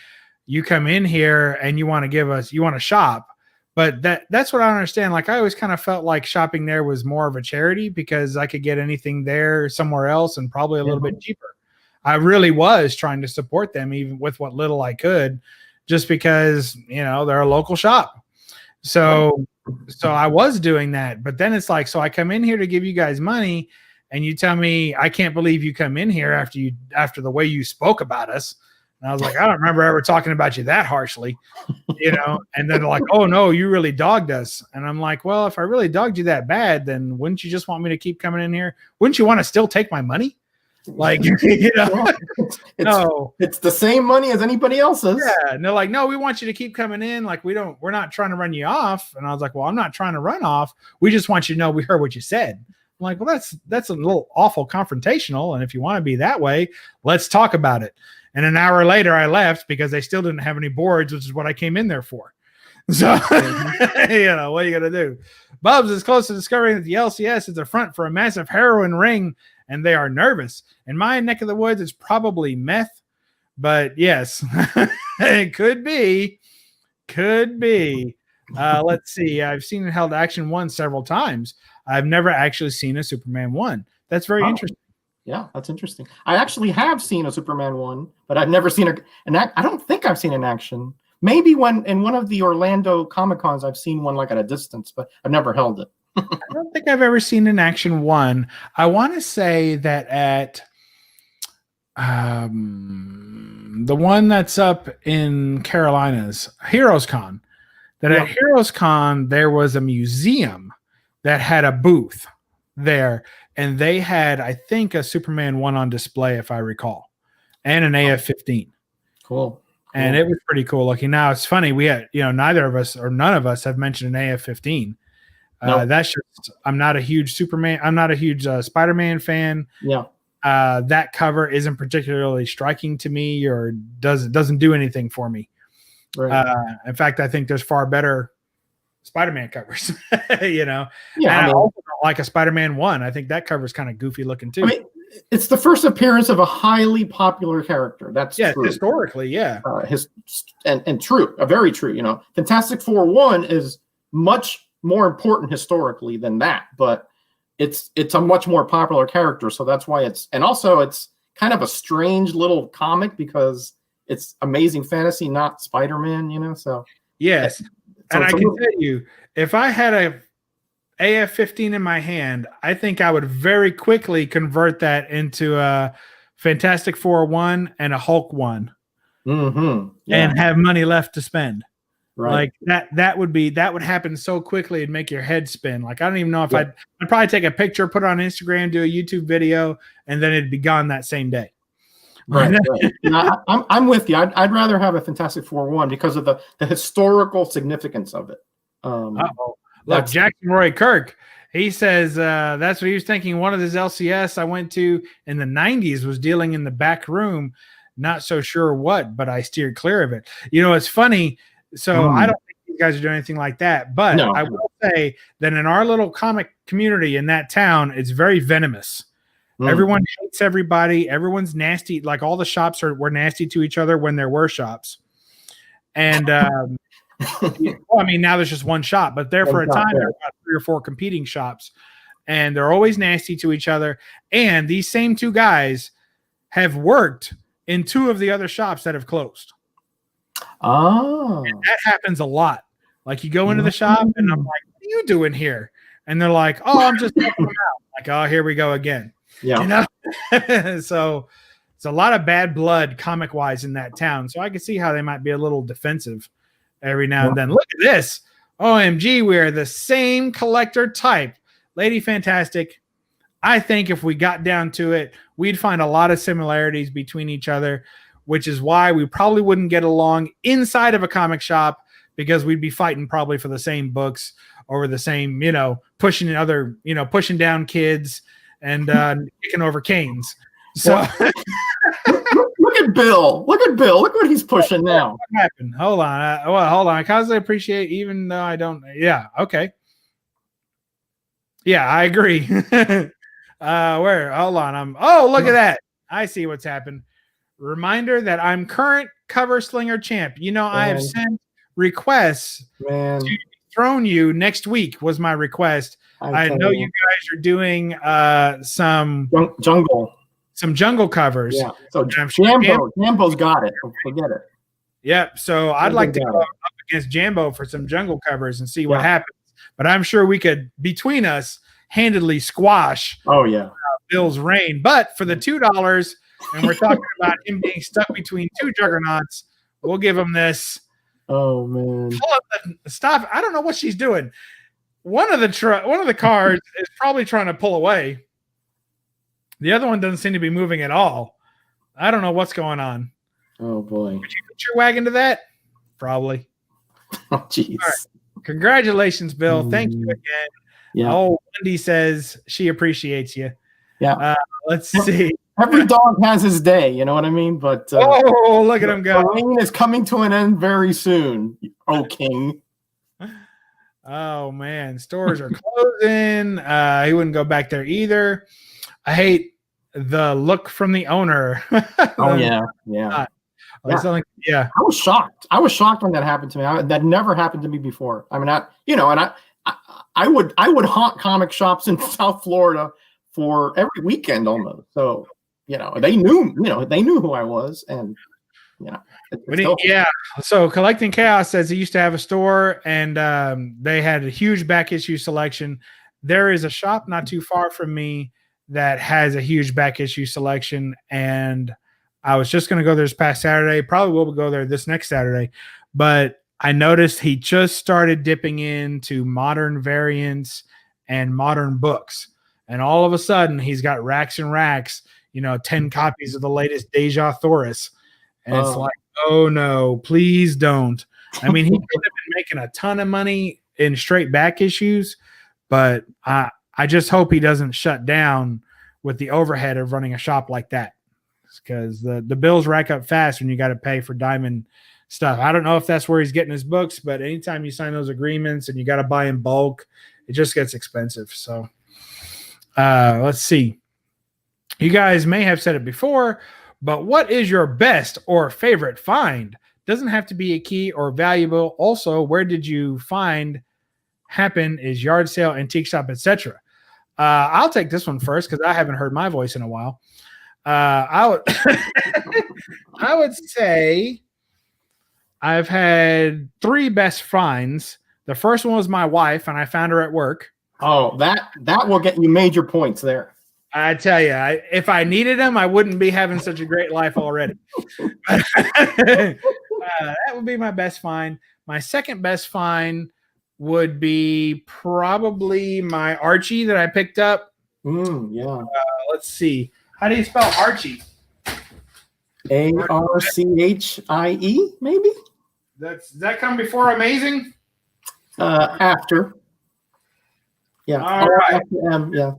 Speaker 1: you come in here and you want to shop. But that's what I don't understand. Like, I always kind of felt like shopping there was more of a charity, because I could get anything there somewhere else and probably a little bit cheaper. I really was trying to support them, even with what little I could, just because, they're a local shop. So I was doing that. But then it's like, so I come in here to give you guys money, and you tell me, I can't believe you come in here after the way you spoke about us. And I was like, I don't remember ever talking about you that harshly, and then they're like, oh no, you really dogged us. And I'm like, well, if I really dogged you that bad, then wouldn't you just want me to keep coming in here? Wouldn't you want to still take my money? Like, no,
Speaker 2: it's the same money as anybody else's.
Speaker 1: Yeah. And they're like, no, we want you to keep coming in. Like, we're not trying to run you off. And I was like, well, I'm not trying to run off. We just want you to know we heard what you said. I'm like, well, that's a little awful confrontational. And if you want to be that way, let's talk about it. And an hour later, I left because they still didn't have any boards, which is what I came in there for. So, what are you going to do? BUB'S is close to discovering that the LCS is a front for a massive heroin ring, and they are nervous. In my neck of the woods, it's probably meth. But yes, it could be. Could be. Let's see. I've seen it held Action 1 several times. I've never actually seen a Superman 1. That's very interesting.
Speaker 2: Yeah, that's interesting. I actually have seen a Superman 1, but I've never seen I don't think I've seen an action. Maybe when in one of the Orlando Comic Cons, I've seen one like at a distance, but I've never held it.
Speaker 1: I don't think I've ever seen an Action 1. I want to say that at the one that's up in Carolinas, Heroes Con, at Heroes Con, there was a museum that had a booth there, and they had, I think, a Superman 1 on display, if I recall, and an AF-15.
Speaker 2: Cool.
Speaker 1: And it was pretty cool looking. Now, it's funny, we had, neither of us or none of us have mentioned an AF-15. That's just, I'm not a huge Spider-Man fan.
Speaker 2: Yeah.
Speaker 1: That cover isn't particularly striking to me, or doesn't do anything for me. Right. In fact, I think there's far better Spider-Man covers, Yeah, and I also don't like a Spider-Man 1. I think that cover is kind of goofy looking too.
Speaker 2: I mean, it's the first appearance of a highly popular character. That's true.
Speaker 1: Historically, yeah.
Speaker 2: And true, very true. Fantastic Four 1 is much more important historically than that, but it's a much more popular character, so that's why it's kind of a strange little comic because it's Amazing Fantasy, not Spider-Man. So
Speaker 1: yes. And I can tell you, if I had a AF-15 in my hand, I think I would very quickly convert that into a Fantastic Four 1 and a Hulk 1.
Speaker 2: Mm-hmm.
Speaker 1: and have money left to spend.
Speaker 2: Right.
Speaker 1: Like that would happen so quickly it'd make your head spin. Like I don't even know if I'd probably take a picture, put it on Instagram, do a YouTube video, and then it'd be gone that same day.
Speaker 2: Right. Right. No, I'm with you. I'd rather have a Fantastic Four 1 because of the historical significance of it.
Speaker 1: Look, Jackson Roy Kirk, he says that's what he was thinking. One of his LCS I went to in the 90s was dealing in the back room. Not so sure what, but I steered clear of it. You know, it's funny. So I don't think these guys are doing anything like that. But I will say that in our little comic community in that town, it's very venomous. Everyone hates everybody. Everyone's nasty. Like all the shops were nasty to each other when there were shops. And well, I mean, now there's just one shop, but there for a time there were about 3 or 4 competing shops, and they're always nasty to each other. And these same 2 guys have worked in 2 of the other shops that have closed.
Speaker 2: Oh,
Speaker 1: and that happens a lot. Like you go into the shop and I'm like, what are you doing here? And they're like, oh, I'm just helping them out. Like, oh, here we go again.
Speaker 2: Yeah.
Speaker 1: You know? So it's a lot of bad blood comic wise in that town. So I can see how they might be a little defensive every now and then. Look at this. OMG, we're the same collector type. Lady Fantastic. I think if we got down to it, we'd find a lot of similarities between each other, which is why we probably wouldn't get along inside of a comic shop because we'd be fighting probably for the same books or the same, you know, pushing down kids and kicking over canes. So
Speaker 2: look at Bill. Look at Bill. Look what he's pushing now.
Speaker 1: What happened? Hold on. Hold on. I constantly appreciate, even though I don't. Yeah. Okay. Yeah, I agree. Where? Hold on. Look at that. I see what's happened. Reminder that I'm current cover slinger champ. You know, I have sent requests to dethrone you next week was my request. I know you guys are doing some jungle covers.
Speaker 2: Yeah. So Jambo's got it. Forget it.
Speaker 1: Yep. So I'd like to go up against Jambo for some jungle covers and see what happens. But I'm sure we could, between us, handedly squash Bill's reign. But for the $2, and we're talking about him being stuck between 2 juggernauts, we'll give him this.
Speaker 2: Oh man!
Speaker 1: Stop! I don't know what she's doing. One of the cards is probably trying to pull away. The other one doesn't seem to be moving at all. I don't know what's going on.
Speaker 2: Oh boy!
Speaker 1: Did you put your wagon to that? Probably.
Speaker 2: Oh jeez.
Speaker 1: Right. Congratulations, Bill. Thank you again.
Speaker 2: Yeah.
Speaker 1: Oh, Wendy says she appreciates you.
Speaker 2: Yeah.
Speaker 1: Let's see.
Speaker 2: Every dog has his day, you know what I mean? But
Speaker 1: look at him go.
Speaker 2: The reign is coming to an end very soon. Oh, King.
Speaker 1: Oh man, stores are closing. He wouldn't go back there either. I hate the look from the owner.
Speaker 2: Oh yeah.
Speaker 1: I
Speaker 2: was shocked. I was shocked when that happened to me. That never happened to me before. I mean, I would haunt comic shops in South Florida for every weekend almost. So, you know, they knew who I was, and you know.
Speaker 1: So Collecting Chaos says he used to have a store, and they had a huge back issue selection. There is a shop not too far from me that has a huge back issue selection, and I was just going to go there this past Saturday. Probably will go there this next Saturday, but I noticed he just started dipping into modern variants and modern books, and all of a sudden he's got racks and racks. 10 copies of the latest Deja Thoris. And it's like, oh no, please don't. I mean, he could have been making a ton of money in straight back issues, but I just hope he doesn't shut down with the overhead of running a shop like that, because the bills rack up fast when you got to pay for diamond stuff. I don't know if that's where he's getting his books, but anytime you sign those agreements and you got to buy in bulk, it just gets expensive. So let's see. You guys may have said it before, but what is your best or favorite find? Doesn't have to be a key or valuable. Also, where did you find happen? Is yard sale, antique shop, etc. I'll take this one first because I haven't heard my voice in a while. I would say I've had 3 best finds. The first one was my wife, and I found her at work.
Speaker 2: Oh, that will get you major points there.
Speaker 1: I tell you, if I needed them, I wouldn't be having such a great life already. That would be my best find. My second best find would be probably my Archie that I picked up.
Speaker 2: Yeah.
Speaker 1: Let's see. How do you spell Archie?
Speaker 2: ARCHIE, maybe?
Speaker 1: Does that come before Amazing?
Speaker 2: After. Yeah.
Speaker 1: All right.
Speaker 2: Yeah.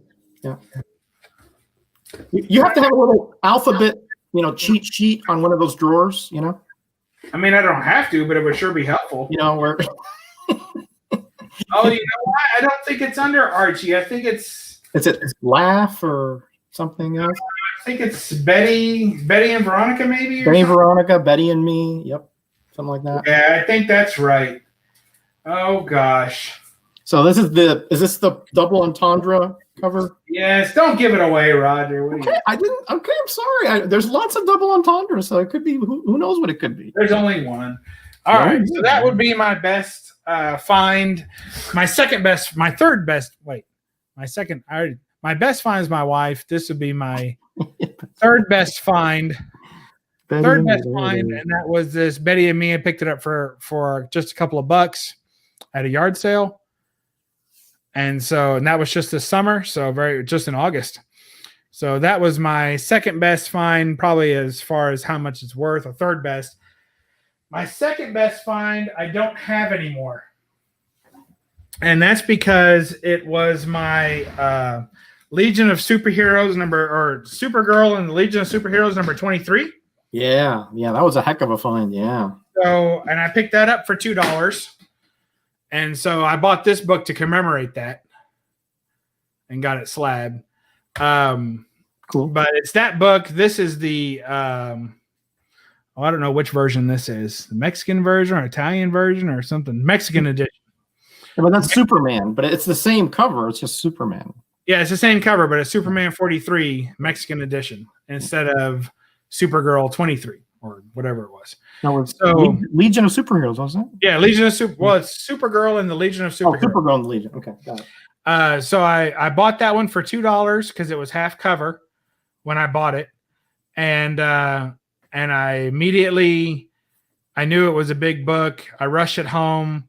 Speaker 2: You have to have a little alphabet, cheat sheet on one of those drawers,
Speaker 1: I mean, I don't have to, but it would sure be helpful.
Speaker 2: Where.
Speaker 1: Oh, you know what? I don't think it's under Archie. I think it's.
Speaker 2: Is it Laugh or something else?
Speaker 1: I think it's Betty and Veronica, maybe.
Speaker 2: Betty and Veronica, Betty and Me. Yep, something like that.
Speaker 1: Yeah, I think that's right. Oh gosh.
Speaker 2: So is this the double entendre cover?
Speaker 1: Yes. Don't give it away, Roger. What
Speaker 2: Okay, I didn't. Okay, I'm sorry. There's lots of double entendres, so it could be. Who knows what it could be?
Speaker 1: There's only one. All right. So that would be my best find. My second best. My third best. Wait. My second. My best find is my wife. This would be my third best find. Third best find, and that was this Betty and Me. I picked it up for just a couple of bucks at a yard sale. And that was just this summer, so just in August. So that was my second best find, probably as far as how much it's worth, or third best. My second best find, I don't have anymore. And that's because it was my Legion of Superheroes Supergirl and the Legion of Superheroes number 23.
Speaker 2: Yeah, that was a heck of a find, yeah.
Speaker 1: So, and I picked that up for $2. And so I bought this book to commemorate that and got it slab.
Speaker 2: Cool.
Speaker 1: But it's that book. This is the, I don't know which version this is. The Mexican version or Italian version or something. Mexican edition.
Speaker 2: Yeah, but that's Superman. But it's the same cover. It's just Superman.
Speaker 1: Yeah, it's the same cover, but it's Superman 43 Mexican edition instead of Supergirl 23 or whatever it was.
Speaker 2: No, it's Legion of Superheroes, wasn't it?
Speaker 1: Yeah, Legion of Super. Well, it's Supergirl and the Legion of Superheroes.
Speaker 2: Oh, Supergirl and the Legion. Okay, got it.
Speaker 1: So I bought that one for $2 because it was half cover when I bought it, and I immediately I knew it was a big book. I rushed it home,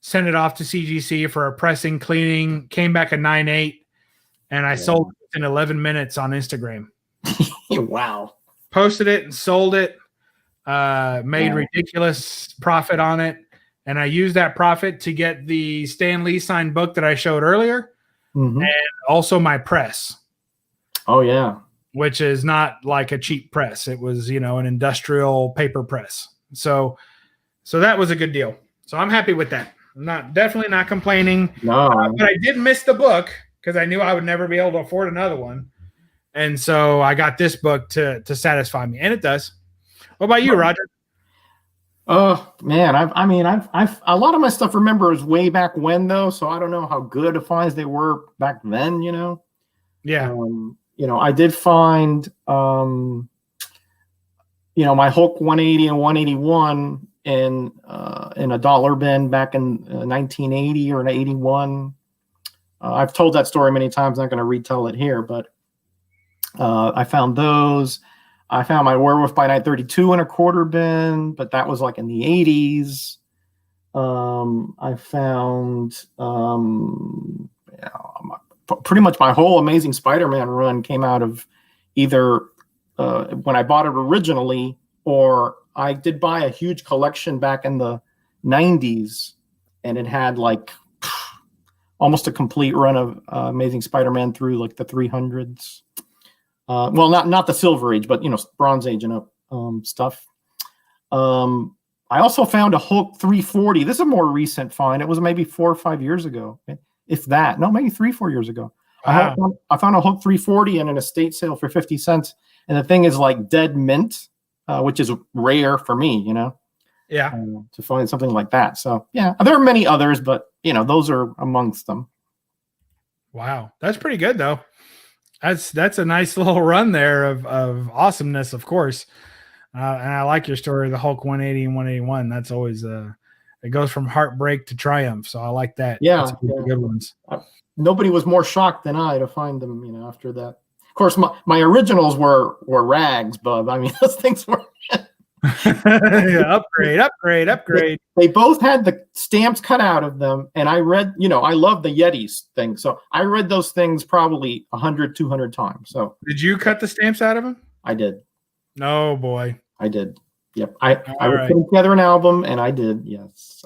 Speaker 1: sent it off to CGC for a pressing, cleaning. Came back a 9.8, and I sold it in 11 minutes on Instagram.
Speaker 2: Wow!
Speaker 1: Posted it and sold it. Made ridiculous profit on it. And I used that profit to get the Stan Lee signed book that I showed earlier, and also my press.
Speaker 2: Oh, yeah.
Speaker 1: Which is not like a cheap press. It was, an industrial paper press. So that was a good deal. So I'm happy with that. I'm definitely not complaining.
Speaker 2: No.
Speaker 1: But I did miss the book because I knew I would never be able to afford another one. And so I got this book to satisfy me. And it does. What about you, Roger?
Speaker 2: Oh man, I've a lot of my stuff remember is way back when though, so I don't know how good of finds they were back then.
Speaker 1: Yeah.
Speaker 2: I did find my Hulk 180 and 181 in a dollar bin back in 1980 or 81. I've told that story many times. I'm not going to retell it here, but I found those. I found my Werewolf by Night 32 in a quarter bin, but that was like in the 80s. I found pretty much my whole Amazing Spider-Man run came out of either when I bought it originally, or I did buy a huge collection back in the 90s, and it had like almost a complete run of Amazing Spider-Man through like the 300s. Well, not the Silver Age, but Bronze Age and up stuff. I also found a Hulk 340. This is a more recent find. It was maybe 4 or 5 years ago, if that. No, maybe 3-4 years ago. Wow. I found a Hulk 340 in an estate sale for 50 cents, and the thing is like dead mint, which is rare for me,
Speaker 1: Yeah.
Speaker 2: To find something like that. So yeah, there are many others, but those are amongst them.
Speaker 1: Wow, that's pretty good though. That's a nice little run there of awesomeness, of course. And I like your story, the Hulk 180 and 181. That's always It goes from heartbreak to triumph. So I like that.
Speaker 2: Yeah,
Speaker 1: That's good ones.
Speaker 2: Nobody was more shocked than I to find them, after that. Of course, my originals were rags, Bub. I mean, those things were
Speaker 1: upgrade.
Speaker 2: They both had the stamps cut out of them, and I read, I love the Yetis thing, so I read those things probably 100, 200 times. So
Speaker 1: did you cut the stamps out of them?
Speaker 2: I did.
Speaker 1: No, boy.
Speaker 2: I did. Yep. I would put together an album, and I did. Yes.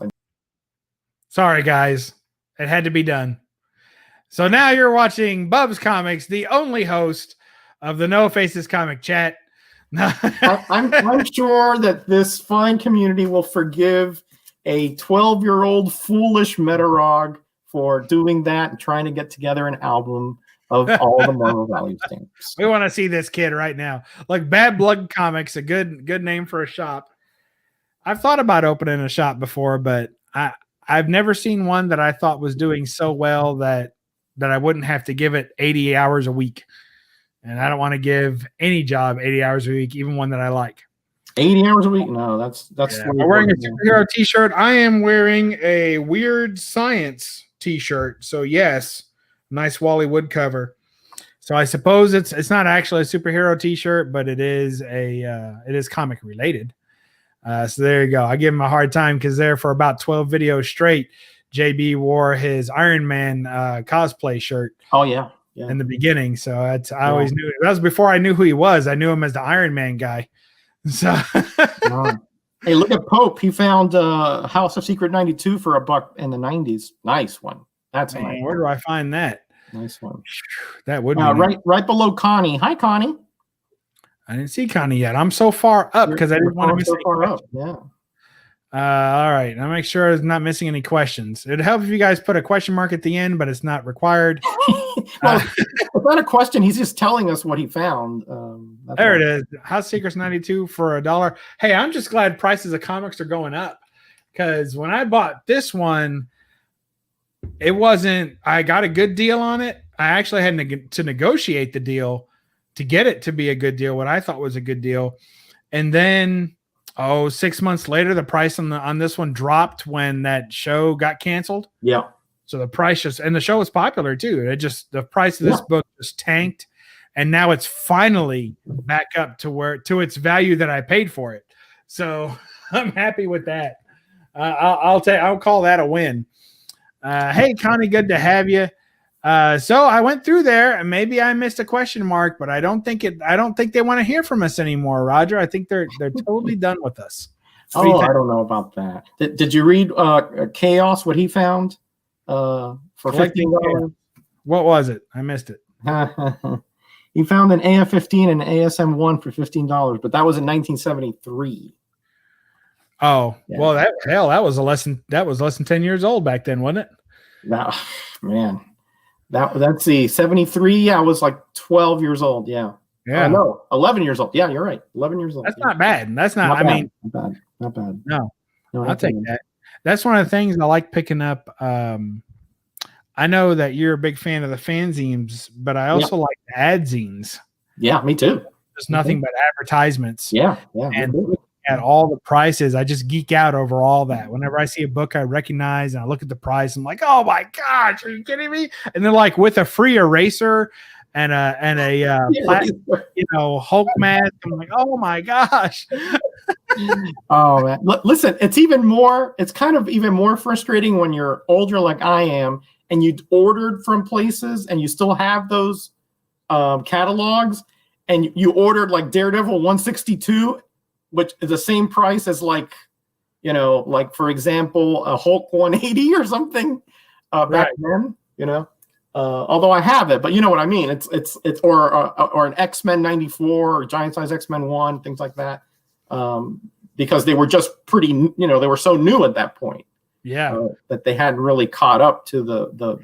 Speaker 1: Sorry, guys. It had to be done. So now you're watching BUB'S Comics, the only host of the No Faces Comic Chat.
Speaker 2: I'm sure that this fine community will forgive a 12-year-old foolish Metarog for doing that and trying to get together an album of all the Morrow Valley stamps.
Speaker 1: We want to see this kid right now. Like Bad Blood Comics, a good name for a shop. I've thought about opening a shop before, but I've never seen one that I thought was doing so well that I wouldn't have to give it 80 hours a week. And I don't want to give any job 80 hours a week, even one that I like.
Speaker 2: 80 hours a week? No, that's.
Speaker 1: I'm wearing a superhero t-shirt. I am wearing a Weird Science t-shirt. So yes, nice Wally Wood cover. So I suppose it's not actually a superhero t-shirt, but it is comic related. So there you go. I give him a hard time because there for about 12 videos straight, JB wore his Iron Man cosplay shirt.
Speaker 2: Oh yeah.
Speaker 1: In the beginning. So I always knew that was before I knew who he was. I knew him as the Iron Man guy. So
Speaker 2: hey, look at Pope. He found House of Secret 92 for $1 in the 90s. Nice one. That's nice.
Speaker 1: Where do I find that?
Speaker 2: Nice one.
Speaker 1: That would be
Speaker 2: right below Connie. Hi, Connie.
Speaker 1: I didn't see Connie yet. I'm so far up because I didn't want to miss any questions.
Speaker 2: Yeah.
Speaker 1: All right. I'll make sure it's not missing any questions. It'd help if you guys put a question mark at the end, but it's not required.
Speaker 2: Well, it's not a question. He's just telling us what he found.
Speaker 1: There it is. House Secrets 92 for $1. Hey, I'm just glad prices of comics are going up because when I bought this one, it wasn't. I got a good deal on it. I actually had to negotiate the deal to get it to be a good deal, what I thought was a good deal. And then 6 months later, the price on this one dropped when that show got canceled.
Speaker 2: Yeah.
Speaker 1: So the price and the show was popular too. The price of this book just tanked, and now it's finally back up to its value that I paid for it. So I'm happy with that. I'll call that a win. Hey Connie, good to have you. So I went through there, and maybe I missed a question mark, but I don't think they want to hear from us anymore, Roger. I think they're totally done with us.
Speaker 2: I don't know about that. Did you read Chaos? What he found for $15?
Speaker 1: What was it? I missed it.
Speaker 2: He found an AF-15 and an ASM-1 for $15, but that was in 1973.
Speaker 1: Oh, yeah. Well, that was less than 10 years old back then, wasn't it?
Speaker 2: No, man. That's the 73. Yeah, I was like 12 years old. Yeah.
Speaker 1: Yeah.
Speaker 2: No, 11 years old. Yeah, you're right. 11 years old.
Speaker 1: That's not bad. That's not
Speaker 2: bad.
Speaker 1: No, I'll take that. That's one of the things I like picking up. I know that you're a big fan of the fanzines, but I also like the adzines.
Speaker 2: Yeah, me too.
Speaker 1: There's nothing but advertisements.
Speaker 2: Yeah.
Speaker 1: And at all the prices, I just geek out over all that. Whenever I see a book I recognize and I look at the price, I'm like, oh my gosh, are you kidding me? And then like with a free eraser and a Hulk mask, I'm like, oh my gosh.
Speaker 2: Oh man, listen, it's kind of even more frustrating when you're older like I am and you ordered from places and you still have those catalogs and you ordered like Daredevil 162, which is the same price as like for example, a Hulk 180 or something back then, although I have it, but you know what I mean? It's or an X-Men 94 or Giant Size X-Men 1, things like that. Because they were just pretty, they were so new at that point.
Speaker 1: Yeah.
Speaker 2: That they hadn't really caught up to the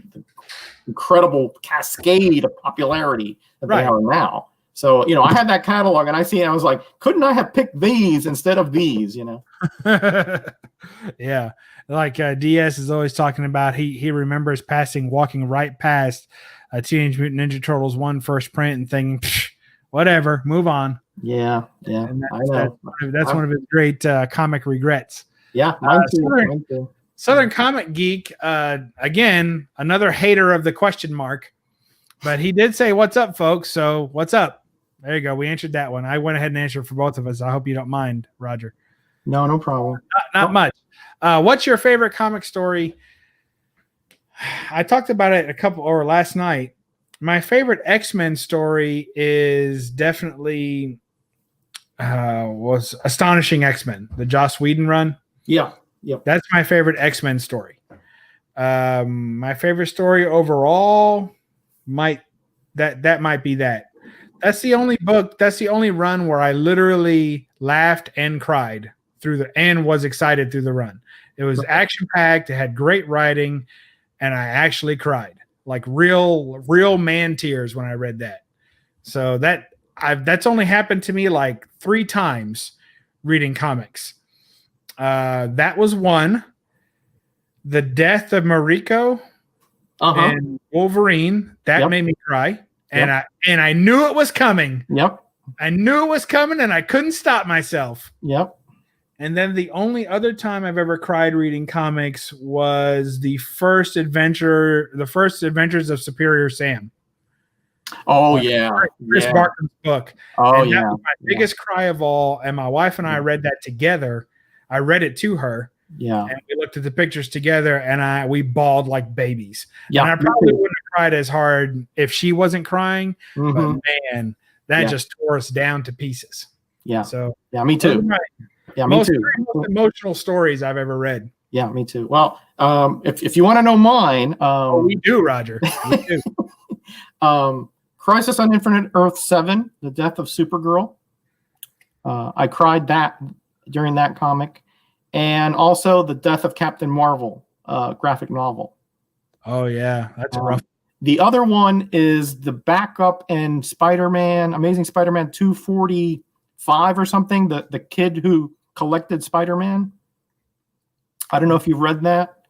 Speaker 2: incredible cascade of popularity that they are now. So, I had that catalog and I was like, couldn't I have picked these instead of these,
Speaker 1: Yeah. Like DS is always talking about, he remembers walking right past Teenage Mutant Ninja Turtles 1 first print and thinking, whatever, move on.
Speaker 2: Yeah.
Speaker 1: And that's one of his great comic regrets.
Speaker 2: Yeah, mine too.
Speaker 1: Southern Comic Geek, again, another hater of the question mark, but he did say, "What's up, folks?" So, what's up? There you go. We answered that one. I went ahead and answered for both of us. I hope you don't mind, Roger.
Speaker 2: No problem.
Speaker 1: Not much. What's your favorite comic story? I talked about it last night. My favorite X-Men story is definitely was Astonishing X-Men, the Joss Whedon run.
Speaker 2: Yeah. Yep.
Speaker 1: That's my favorite X-Men story. My favorite story overall might be that. That's the only book. That's the only run where I literally laughed and cried and was excited through the run. It was action packed. It had great writing, and I actually cried, like real man tears when I read that. So that's only happened to me like 3 times reading comics. That was one. The death of Mariko and Wolverine, that made me cry. And I knew it was coming.
Speaker 2: Yep.
Speaker 1: I knew it was coming and I couldn't stop myself.
Speaker 2: Yep.
Speaker 1: And then the only other time I've ever cried reading comics was the first Adventures of Superior Sam.
Speaker 2: Oh, yeah.
Speaker 1: Chris Barton's book.
Speaker 2: Oh,
Speaker 1: and that was my biggest cry of all. And my wife and I read that together. I read it to her. Yeah. And we looked at the pictures together and we bawled like babies. Yeah. And I probably wouldn't have cried as hard if she wasn't crying. But man, that just tore us down to pieces. Yeah. So
Speaker 2: me too. Me
Speaker 1: most
Speaker 2: too.
Speaker 1: Most emotional stories I've ever read.
Speaker 2: Yeah, me too. Well, if you want to know mine,
Speaker 1: we do, Roger. We do.
Speaker 2: Crisis on Infinite Earth 7, The Death of Supergirl. I cried during that comic. And also The Death of Captain Marvel, graphic novel.
Speaker 1: Oh, yeah. That's rough.
Speaker 2: The other one is the backup in Amazing Spider-Man 245 or something, the kid who collected Spider-Man. I don't know if you've read that.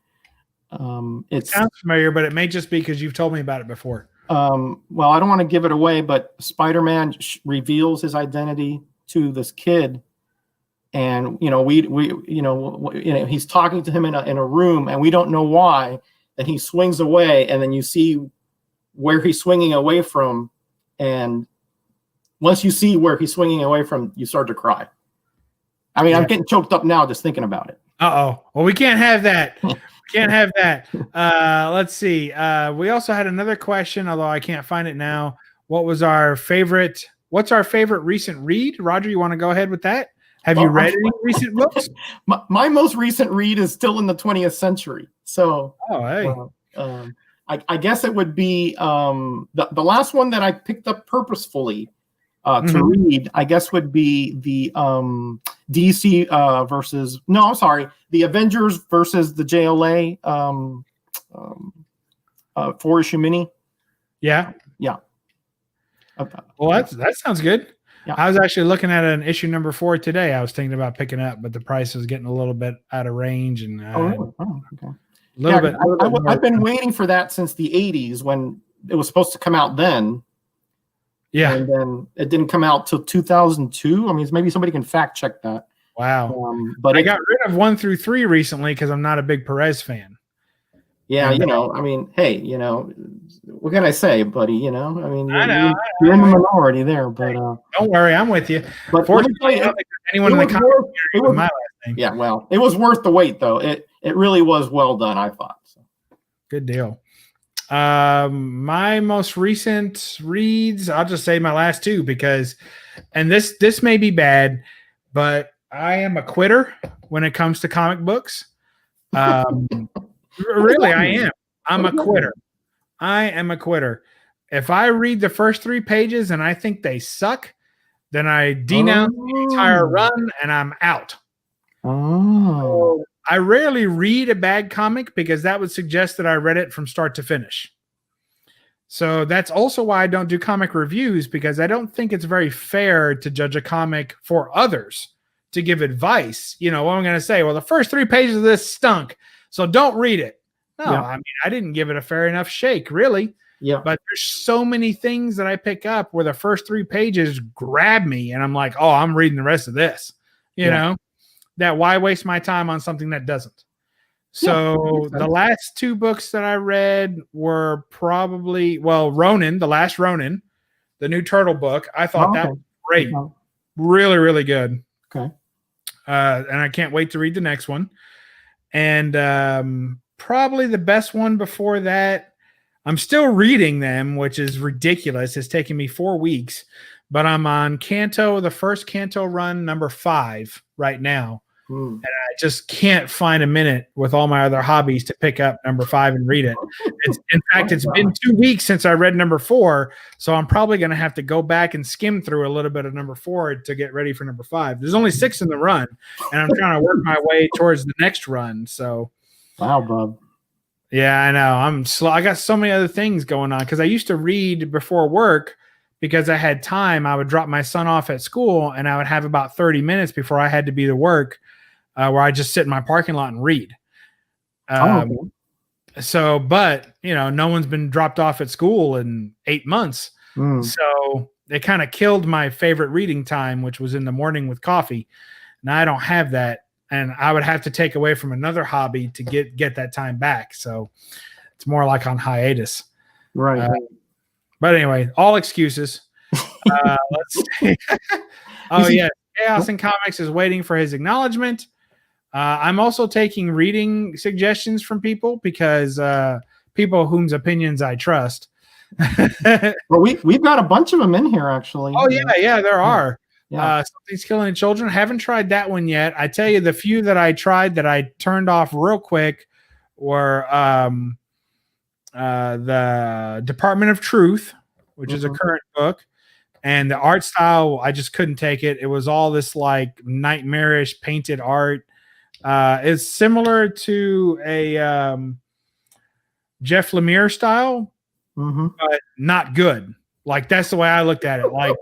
Speaker 1: It sounds familiar, but it may just be because you've told me about it before.
Speaker 2: Well, I don't want to give it away, but Spider-Man reveals his identity to this kid. And, he's talking to him in a room and we don't know why. And he swings away and then you see where he's swinging away from. And once you see where he's swinging away from, you start to cry. I mean, I'm getting choked up now just thinking about it.
Speaker 1: Uh-oh. Well, we can't have that. Can't have that. Let's see. We also had another question, although I can't find it now. What's our favorite recent read? Roger, you want to go ahead with that? Have you read any recent books?
Speaker 2: My most recent read is still in the 20th century. So, I guess it would be the last one that I picked up purposefully to read. I guess would be the DC the Avengers versus the JLA for issue mini.
Speaker 1: Yeah. Well, that sounds good. Yeah. I was actually looking at an issue number 4 today. I was thinking about picking up, but the price was getting a little bit out of range. And
Speaker 2: okay. I've been waiting for that since the 80s when it was supposed to come out then.
Speaker 1: Yeah.
Speaker 2: And then it didn't come out till 2002. I mean, maybe somebody can fact check that.
Speaker 1: Wow. But I got rid of 1 through 3 recently because I'm not a big Perez fan.
Speaker 2: Yeah, I mean, hey, what can I say, buddy? I mean, you're in the minority there, but
Speaker 1: don't worry, I'm with you.
Speaker 2: But
Speaker 1: fortunately, anyone in the comments with my last name.
Speaker 2: Yeah, well, it was worth the wait, though. It really was well done, I thought. So.
Speaker 1: Good deal. My most recent reads, I'll just say my last 2 because, and this may be bad, but I am a quitter when it comes to comic books. Really, I am. I'm a quitter. I am a quitter. If I read the first 3 pages and I think they suck, then I denounce the entire run and I'm out.
Speaker 2: Oh.
Speaker 1: So I rarely read a bad comic because that would suggest that I read it from start to finish. So that's also why I don't do comic reviews, because I don't think it's very fair to judge a comic for others, to give advice. What I'm going to say, well, the first 3 pages of this stunk, so don't read it. No, I mean, I didn't give it a fair enough shake, really.
Speaker 2: Yeah.
Speaker 1: But there's so many things that I pick up where the first 3 pages grab me and I'm like, oh, I'm reading the rest of this, you know? that why waste my time on something that doesn't? So the last 2 books that I read were probably, Ronin, The Last Ronin, the new Turtle book. I thought that was great. Really, really good.
Speaker 2: Okay.
Speaker 1: And I can't wait to read the next one. And probably the best one before that, I'm still reading them, which is ridiculous. It's taking me 4 weeks, but I'm on the first Canto run, number 5 right now. And I just can't find a minute with all my other hobbies to pick up number 5 and read it. In fact, it's been 2 weeks since I read number 4, so I'm probably going to have to go back and skim through a little bit of number 4 to get ready for number 5. There's only 6 in the run, and I'm trying to work my way towards the next run. So,
Speaker 2: wow, Bub.
Speaker 1: Yeah, I know. I'm slow. I got so many other things going on because I used to read before work because I had time. I would drop my son off at school, and I would have about 30 minutes before I had to be to work. Where I just sit in my parking lot and read. So, but no one's been dropped off at school in 8 months. So it kind of killed my favorite reading time, which was in the morning with coffee. Now I don't have that, and I would have to take away from another hobby to get that time back. So it's more like on hiatus.
Speaker 2: Right.
Speaker 1: But anyway, all excuses. Let's see. Oh yeah. Chaos in Comics is waiting for his acknowledgement. I'm also taking reading suggestions from people because people whose opinions I trust.
Speaker 2: Well, we've got a bunch of them in here, actually.
Speaker 1: Oh, yeah, there are.
Speaker 2: Yeah.
Speaker 1: Something's Killing Children. Haven't tried that one yet. I tell you, the few that I tried that I turned off real quick were the Department of Truth, which is a current book. And the art style, I just couldn't take it. It was all this like nightmarish painted art. It's similar to a Jeff Lemire style, but not good. Like that's the way I looked at it. Like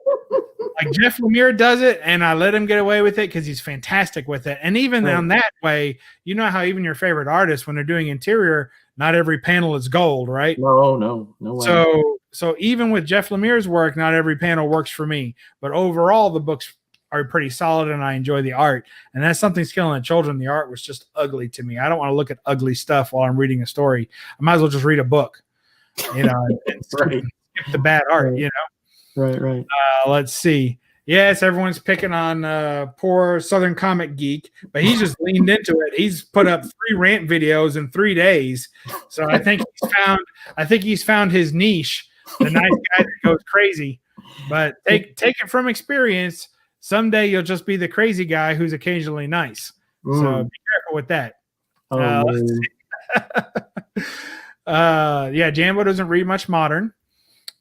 Speaker 1: Jeff Lemire does it, and I let him get away with it because he's fantastic with it. And even on that way, you know how even your favorite artists, when they're doing interior, not every panel is gold, right?
Speaker 2: No way.
Speaker 1: So even with Jeff Lemire's work, not every panel works for me. But overall, the books are pretty solid, and I enjoy the art. And that's Something's Killing Children. The art was just ugly to me. I don't want to look at ugly stuff while I'm reading a story. I might as well just read a book, and skip the bad art,
Speaker 2: Right.
Speaker 1: Let's see. Yes, everyone's picking on poor Southern Comic Geek, but he's just leaned into it. He's put up 3 rant videos in 3 days. So I think he's found his niche, the nice guy that goes crazy. But take it from experience. Someday you'll just be the crazy guy who's occasionally nice. So be careful with that. Jambo doesn't read much modern.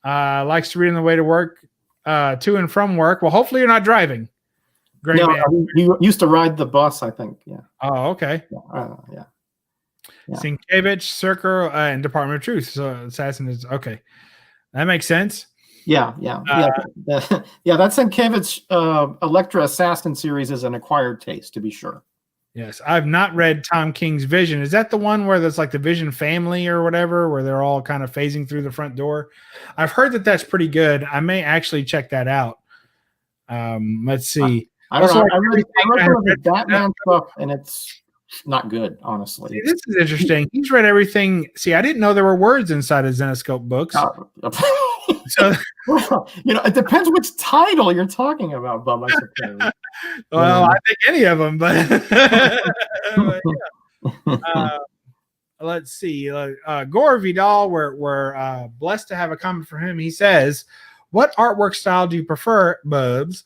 Speaker 1: Likes to read on the way to work, to and from work. Well, hopefully you're not driving. Great man.
Speaker 2: You used to ride the bus, I think. Yeah.
Speaker 1: Oh, okay.
Speaker 2: Yeah.
Speaker 1: Sienkiewicz, Circle, and Department of Truth. So Assassin is okay. That makes sense.
Speaker 2: Yeah. That Sienkiewicz Electra Assassin series is an acquired taste, to be sure.
Speaker 1: Yes, I've not read Tom King's Vision. Is that the one where there's like the Vision family or whatever, where they're all kind of phasing through the front door? I've heard that that's pretty good. I may actually check that out. Let's see.
Speaker 2: I don't know. I read the Batman stuff, and it's not good, honestly.
Speaker 1: See, this is interesting. He's read everything. See, I didn't know there were words inside of Zenescope books. So,
Speaker 2: it depends which title you're talking about, Bub, I suppose.
Speaker 1: Well, I think any of them, but let's see. Gore Vidal, we're blessed to have a comment from him. He says, what artwork style do you prefer, Bubs?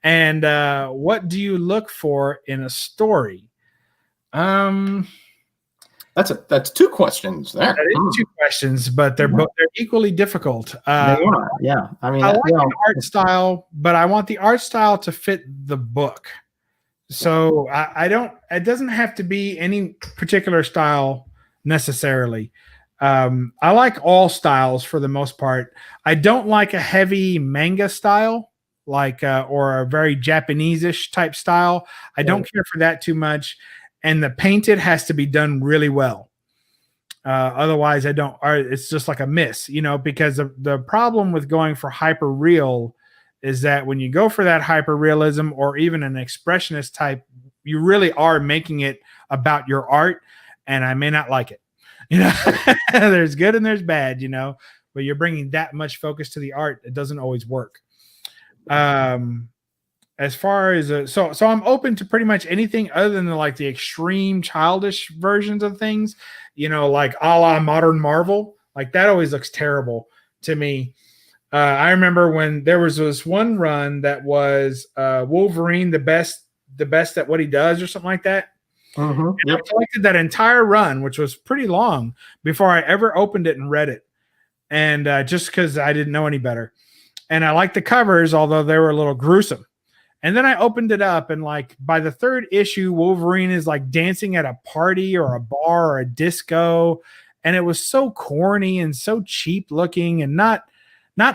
Speaker 1: And what do you look for in a story?
Speaker 2: That's 2 questions there.
Speaker 1: That is 2 questions, but they're equally difficult.
Speaker 2: They are, yeah. I mean,
Speaker 1: I like an art style, but I want the art style to fit the book. So it doesn't have to be any particular style necessarily. I like all styles for the most part. I don't like a heavy manga style, or a very Japanese-ish type style. I don't care for that too much. And the painted has to be done really well. Otherwise, it's just like a miss, because the problem with going for hyper real is that when you go for that hyper realism or even an expressionist type you really are making it about your art, and I may not like it. You know, there's good and there's bad, you know, but you're bringing that much focus to the art. It doesn't always work. As far as so I'm open to pretty much anything other than like the extreme childish versions of things, you know, like a la modern Marvel. Like that always looks terrible to me. I remember when there was this one run that was Wolverine the best at what he does or something like that.
Speaker 2: Mm-hmm.
Speaker 1: I collected that entire run, which was pretty long, before I ever opened it and read it. And just because I didn't know any better. And I liked the covers, although they were a little gruesome. And then I opened it up, and like by the third issue, Wolverine is like dancing at a party or a bar or a disco. And it was so corny and so cheap looking and not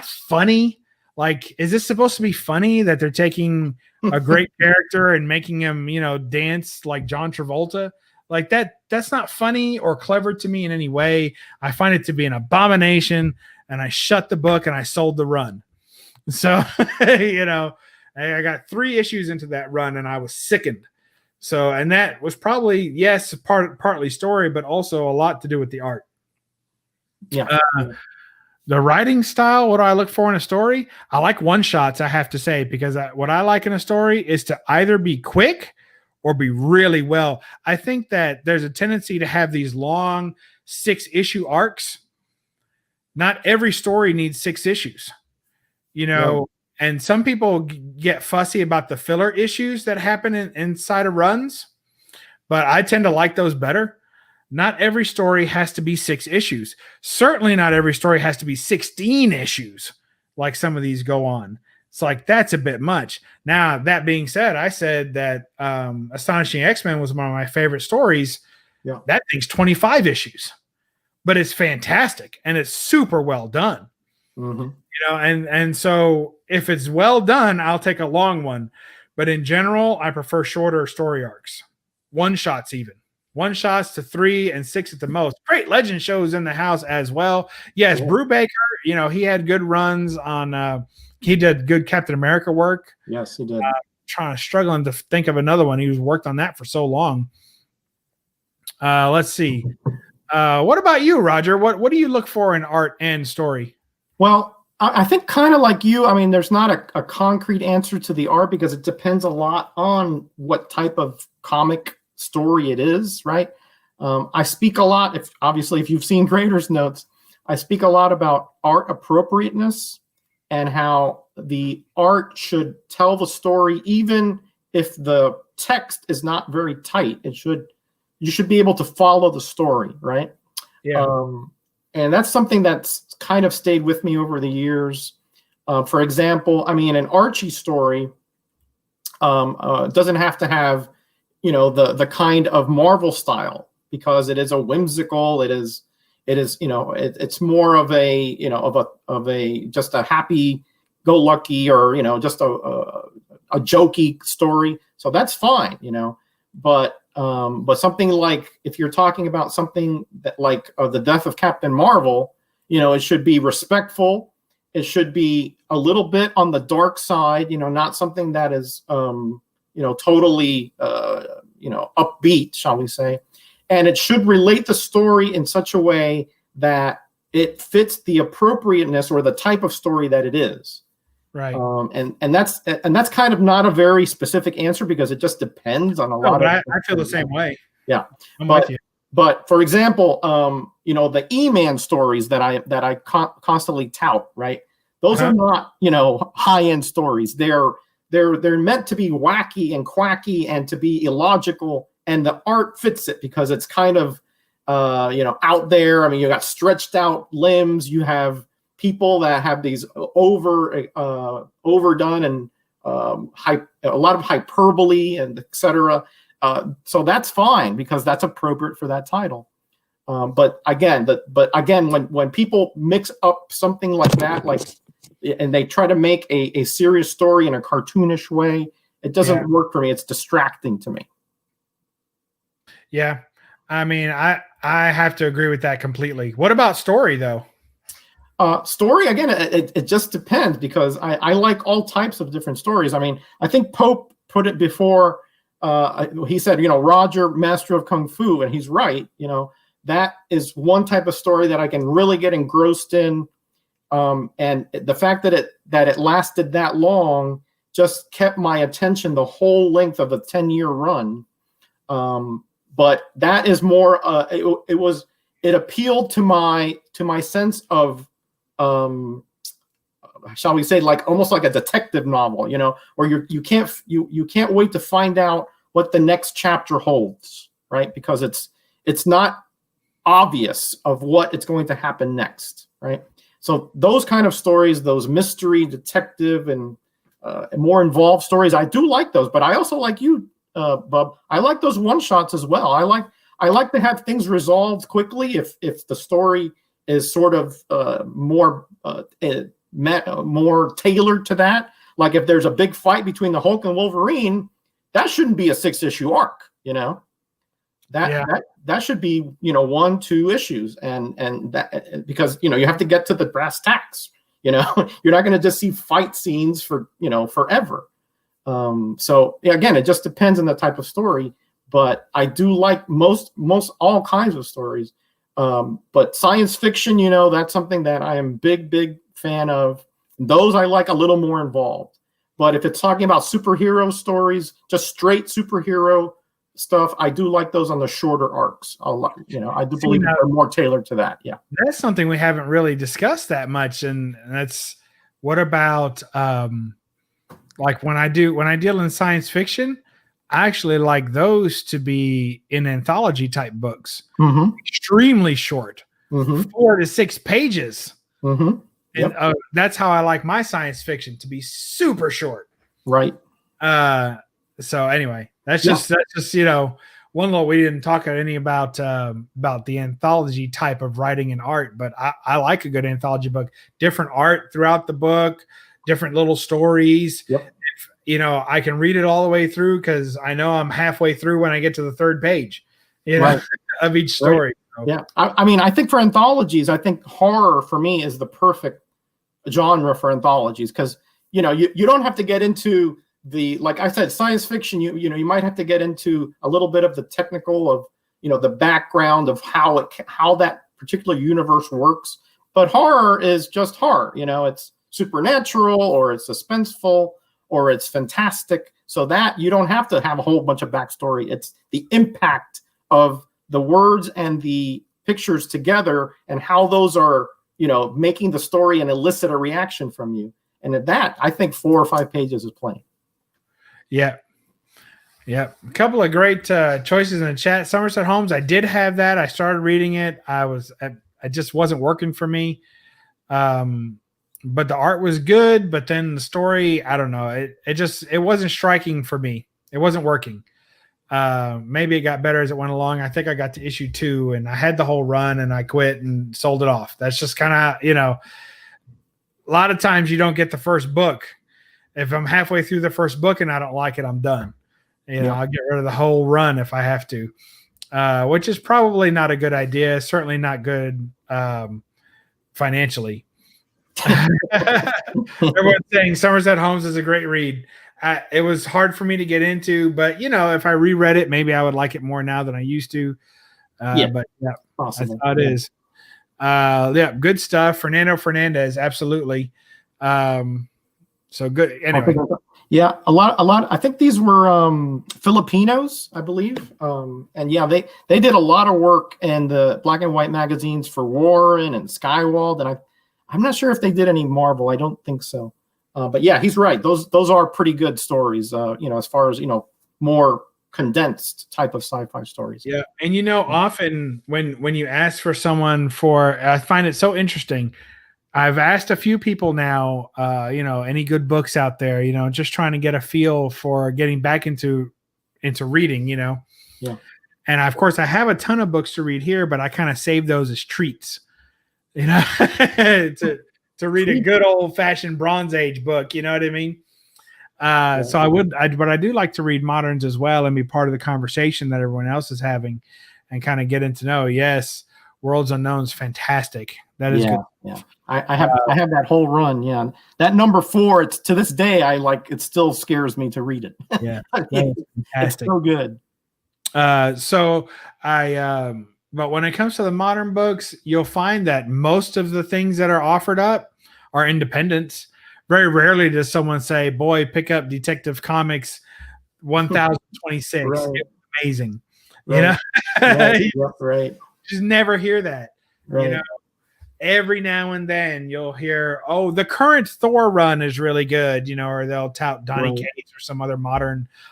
Speaker 1: funny. Like, is this supposed to be funny that they're taking a great character and making him, you know, dance like John Travolta? Like that's not funny or clever to me in any way. I find it to be an abomination, and I shut the book and I sold the run. So, you know, I got 3 issues into that run and I was sickened. So, and that was probably, yes, partly story, but also a lot to do with the art.
Speaker 2: Yeah.
Speaker 1: The writing style, what do I look for in a story? I like one-shots, I have to say, because what I like in a story is to either be quick or be really well. I think that there's a tendency to have these long 6-issue arcs. Not every story needs 6 issues, you know, and some people get fussy about the filler issues that happen inside of runs, but I tend to like those better. Not every story has to be 6 issues. Certainly not every story has to be 16 issues like some of these go on. It's like, that's a bit much. Now, that being said, I said that Astonishing X-Men was one of my favorite stories.
Speaker 2: Yeah.
Speaker 1: That thing's 25 issues, but it's fantastic and it's super well done.
Speaker 2: Mm-hmm.
Speaker 1: You know, and so if it's well done, I'll take a long one. But in general, I prefer shorter story arcs. One-shots even. 1-shots to 3 and 6 at the most. Great Legend shows in the house as well. Yes, Brubaker, you know, he had good runs on he did good Captain America work.
Speaker 2: Yes, he did.
Speaker 1: Struggling to think of another one. He was worked on that for so long. Let's see. What about you, Roger? What do you look for in art and story?
Speaker 2: Well, I think kind of like you. I mean, there's not a concrete answer to the art because it depends a lot on what type of comic story it is, right? I speak a lot, if you've seen Graders Notes, I speak a lot about art appropriateness and how the art should tell the story even if the text is not very tight. You should be able to follow the story, right?
Speaker 1: Yeah.
Speaker 2: And that's something that's kind of stayed with me over the years. For example, I mean, an Archie story doesn't have to have, you know, the kind of Marvel style, because it is a whimsical, it is, you know, it's more of a, you know, of a just a happy go lucky, or, you know, just a jokey story. So that's fine, you know, but something like, if you're talking about something that like the death of Captain Marvel, you know, it should be respectful. It should be a little bit on the dark side, you know, not something that is, you know, totally, you know, upbeat, shall we say. And it should relate the story in such a way that it fits the appropriateness or the type of story that it is.
Speaker 1: Right.
Speaker 2: And that's kind of not a very specific answer, because it just depends on a lot of.
Speaker 1: I feel the same way.
Speaker 2: Yeah.
Speaker 1: I'm with you.
Speaker 2: But for example, you know, the E-Man stories that I constantly tout, right? Those are not, you know, high-end stories. They're meant to be wacky and quacky and to be illogical, and the art fits it because it's kind of, you know, out there. I mean, you got stretched out limbs. You have people that have these overdone and a lot of hyperbole and etc. So that's fine because that's appropriate for that title. But again, when people mix up something like that, and they try to make a serious story in a cartoonish way, it doesn't work for me. It's distracting to me.
Speaker 1: Yeah. I mean, I have to agree with that completely. What about story though?
Speaker 2: Story, again, it just depends, because I like all types of different stories. I mean, I think Pope put it before he said, Roger, master of Kung Fu, and he's right. That is one type of story that I can really get engrossed in. And the fact that it lasted that long just kept my attention the whole length of a 10-year run. But that is more, it appealed to my sense of, shall we say, like almost like a detective novel, where you can't wait to find out what the next chapter holds, right? Because it's not obvious of what it's going to happen next, right? So those kind of stories, those mystery detective and more involved stories, I do like those. But I also like you, Bub. I like those one shots as well. I like to have things resolved quickly if the story is sort of more tailored to that. Like if there's a big fight between the Hulk and Wolverine, that shouldn't be a 6-issue arc. That should be 1-2 issues, and that because you have to get to the brass tacks. You're not going to just see fight scenes for forever. So again, it just depends on the type of story. But I do like most all kinds of stories. But science fiction, that's something that I am big fan of. Those I like a little more involved. But if it's talking about superhero stories, just straight superhero stuff, I do like those on the shorter arcs a lot. I do believe they're more tailored to that. Yeah,
Speaker 1: that's something we haven't really discussed that much, and that's what about like when I deal in science fiction, I actually like those to be in anthology type books, extremely short, 4 to 6 pages.
Speaker 2: Yep.
Speaker 1: And that's how I like my science fiction to be super short.
Speaker 2: Right.
Speaker 1: So anyway, that's just one little, we didn't talk any about the anthology type of writing and art, but I like a good anthology book, different art throughout the book, different little stories.
Speaker 2: Yep.
Speaker 1: I can read it all the way through because I know I'm halfway through when I get to the 3rd page, of each story.
Speaker 2: Right. Yeah. I think for anthologies, I think horror for me is the perfect genre for anthologies because, you don't have to get into like I said, science fiction, you might have to get into a little bit of the technical of, the background of how that particular universe works. But horror is just horror. It's supernatural or it's suspenseful or it's fantastic. So that you don't have to have a whole bunch of backstory. It's the impact of the words and the pictures together and how those are, making the story and elicit a reaction from you. And at that, I think 4 or 5 pages is plenty.
Speaker 1: Yeah. A couple of great choices in the chat. Somerset Holmes, I did have that. I started reading it. I just wasn't working for me. But the art was good, but then the story, I don't know. It wasn't striking for me. It wasn't working. Maybe it got better as it went along. I think I got to issue 2 and I had the whole run and I quit and sold it off. That's just kind of, a lot of times you don't get the first book. If I'm halfway through the first book and I don't like it, I'm done. I'll get rid of the whole run if I have to, which is probably not a good idea. Certainly not good financially. Everyone's saying Somerset Holmes is a great read. It was hard for me to get into, but if I reread it, maybe I would like it more now than I used to. But
Speaker 2: possible.
Speaker 1: That's how it is. Good stuff. Fernando Fernandez, absolutely. So good. Anyway.
Speaker 2: Yeah, a lot. I think these were Filipinos, I believe. And they did a lot of work in the black and white magazines for Warren and Skywald, and I'm not sure if they did any Marvel. I don't think so. But yeah, he's right. Those are pretty good stories. As far as more condensed type of sci-fi stories.
Speaker 1: Yeah, and often when you ask for someone I find it so interesting. I've asked a few people now, any good books out there, just trying to get a feel for getting back into reading, Yeah. And of course I have a ton of books to read here, but I kind of save those as treats, to read a good old fashioned Bronze Age book. You know what I mean? But I do like to read moderns as well and be part of the conversation that everyone else is having and kind of get into know. Yes. Worlds Unknown's fantastic. That is good.
Speaker 2: Yeah. I have that whole run. Yeah, that number 4. It's to this day it still scares me to read it.
Speaker 1: Yeah,
Speaker 2: it's so good.
Speaker 1: But when it comes to the modern books, you'll find that most of the things that are offered up are independents. Very rarely does someone say, "Boy, pick up Detective Comics 1026."
Speaker 2: Right.
Speaker 1: It's amazing.
Speaker 2: Right. Right.
Speaker 1: Just never hear that.
Speaker 2: Right.
Speaker 1: Every now and then you'll hear, "Oh, the current Thor run is really good," or they'll tout Donny Cates or some other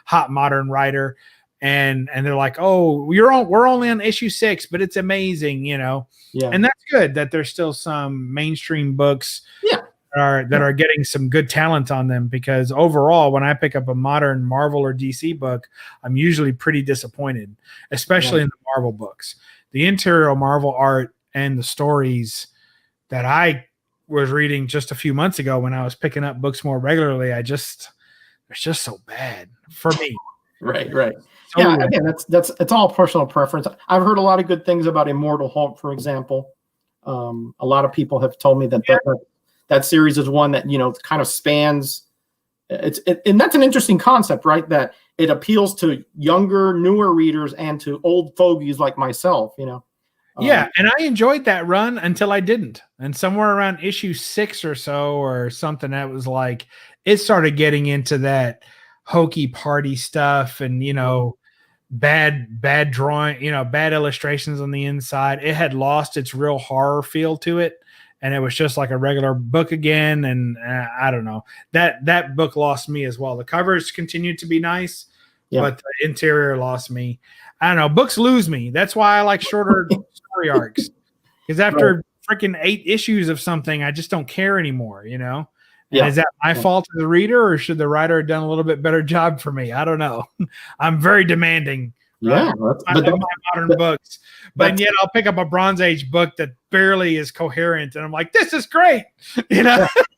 Speaker 1: hot modern writer, and they're like, "Oh, we're only on issue 6, but it's amazing," Yeah. And that's good that there's still some mainstream books that are getting some good talent on them, because overall, when I pick up a modern Marvel or DC book, I'm usually pretty disappointed, especially in the Marvel books. The interior Marvel art and the stories that I was reading just a few months ago when I was picking up books more regularly, it's just so bad for me.
Speaker 2: Right. So, yeah, again, it's all personal preference. I've heard a lot of good things about Immortal Hulk, for example. A lot of people have told me that series is one that kind of spans. And that's an interesting concept, right? That it appeals to younger, newer readers and to old fogies like myself.
Speaker 1: Yeah, and I enjoyed that run until I didn't. And somewhere around issue 6 or so or something, that was like it started getting into that hokey party stuff and bad drawing, bad illustrations on the inside. It had lost its real horror feel to it, and it was just like a regular book again. And I don't know, that book lost me as well. The covers continued to be nice, but the interior lost me. I don't know. Books lose me. That's why I like shorter story arcs, because after freaking 8 issues of something, I just don't care anymore. And is that my fault as a reader, or should the writer have done a little bit better job for me? I don't know. I'm very demanding.
Speaker 2: Right?
Speaker 1: I love my modern books, but yet I'll pick up a Bronze Age book that barely is coherent, and I'm like, "This is great,"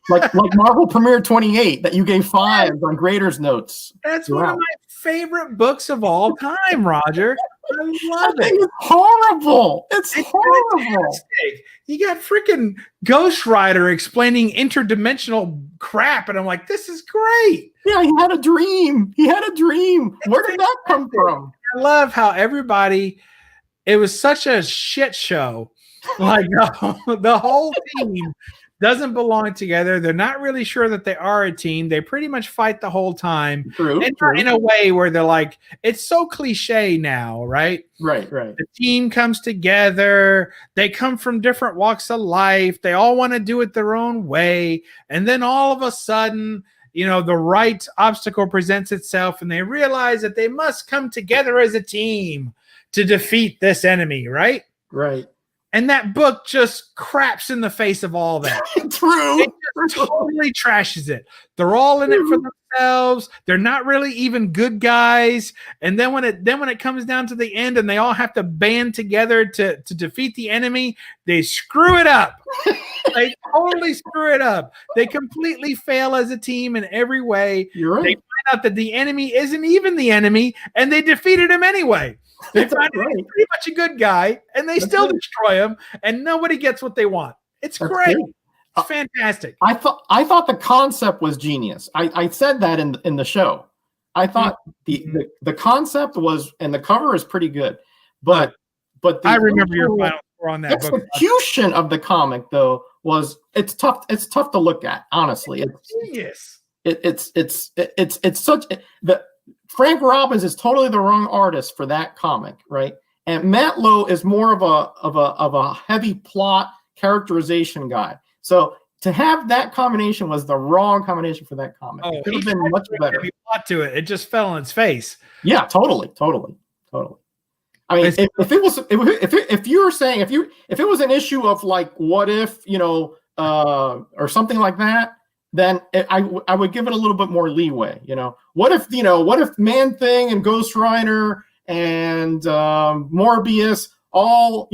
Speaker 2: like Marvel Premiere 28 that you gave 5 on Grader's notes.
Speaker 1: That's one of my favorite books of all time, Roger. I love it.
Speaker 2: It's horrible. It's horrible.
Speaker 1: Fantastic. You got freaking Ghost Rider explaining interdimensional crap, and I'm like, this is great.
Speaker 2: Yeah, he had a dream. Where did that come from?
Speaker 1: I love how it was such a shit show. Like the whole team doesn't belong together. They're not really sure that they are a team. They pretty much fight the whole time.
Speaker 2: True.
Speaker 1: In a way where they're like, it's so cliche now, right?
Speaker 2: Right.
Speaker 1: The team comes together. They come from different walks of life. They all want to do it their own way. And then all of a sudden, the right obstacle presents itself, and they realize that they must come together as a team to defeat this enemy, right?
Speaker 2: Right.
Speaker 1: And that book just craps in the face of all that.
Speaker 2: True.
Speaker 1: It just totally trashes it. They're all in it for themselves. They're not really even good guys. And then when it comes down to the end and they all have to band together to defeat the enemy, they screw it up. They totally screw it up. They completely fail as a team in every way.
Speaker 2: You're right.
Speaker 1: They find out that the enemy isn't even the enemy, and they defeated him anyway. They find out he's pretty much a good guy, and they still destroy him, and nobody gets what they want. It's great. It's fantastic.
Speaker 2: I thought the concept was genius. I said that in the show. I thought the concept was, and the cover is pretty good, but
Speaker 1: I remember your final score on that
Speaker 2: execution of the comic though it's tough to look at, honestly.
Speaker 1: It's genius.
Speaker 2: It's such the Frank Robbins is totally the wrong artist for that comic, right? And Matt Lowe is more of a heavy plot characterization guy. So to have that combination was the wrong combination for that comic. It could have been much better.
Speaker 1: Heavy plot to it. It just fell on its face.
Speaker 2: Yeah, totally. I mean, if you were saying if it was an issue of like what if or something like that, then I would give it a little bit more leeway. What if Man-Thing and Ghost Rider and Morbius all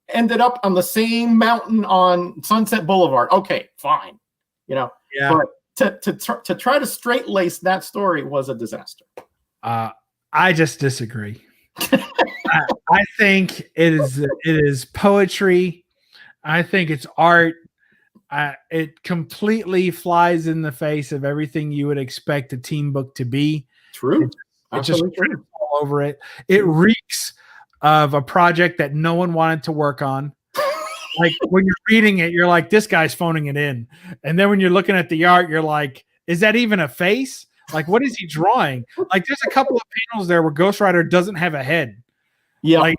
Speaker 2: ended up on the same mountain on Sunset Boulevard? Okay, fine.
Speaker 1: Yeah.
Speaker 2: But to try to straight lace that story was a disaster.
Speaker 1: I just disagree. I think it is poetry. I think it's art. It completely flies in the face of everything you would expect a team book to be.
Speaker 2: True.
Speaker 1: It just all over it. It reeks of a project that no one wanted to work on. Like when you're reading it, you're like, this guy's phoning it in. And then when you're looking at the art, you're like, is that even a face? Like, what is he drawing? Like, there's a couple of panels there where Ghost Rider doesn't have a head.
Speaker 2: Yeah.
Speaker 1: Like,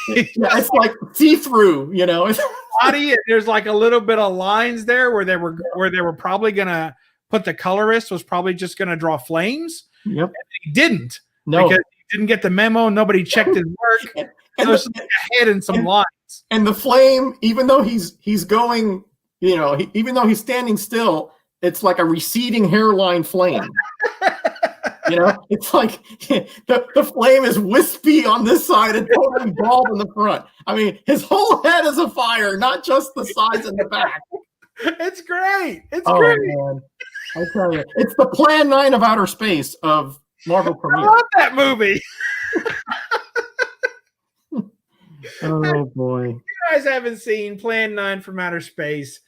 Speaker 2: it's like see-through, you know.
Speaker 1: Body, there's like a little bit of lines there where they were probably gonna put the colorist was probably just gonna draw flames.
Speaker 2: Yep.
Speaker 1: And he didn't.
Speaker 2: No.
Speaker 1: Because he didn't get the memo. Nobody checked his work. So it's like a head and some lines.
Speaker 2: And the flame, even though he's going, you know, even though he's standing still, it's like a receding hairline flame. You know, it's like the flame is wispy on this side and totally bald in the front. I mean, his whole head is afire, not just the sides and the back.
Speaker 1: It's great. It's great.
Speaker 2: Man. I tell you, it's the Plan 9 of outer space of Marvel Premiere.
Speaker 1: I love that movie.
Speaker 2: Oh boy!
Speaker 1: You guys haven't seen Plan 9 from Outer Space.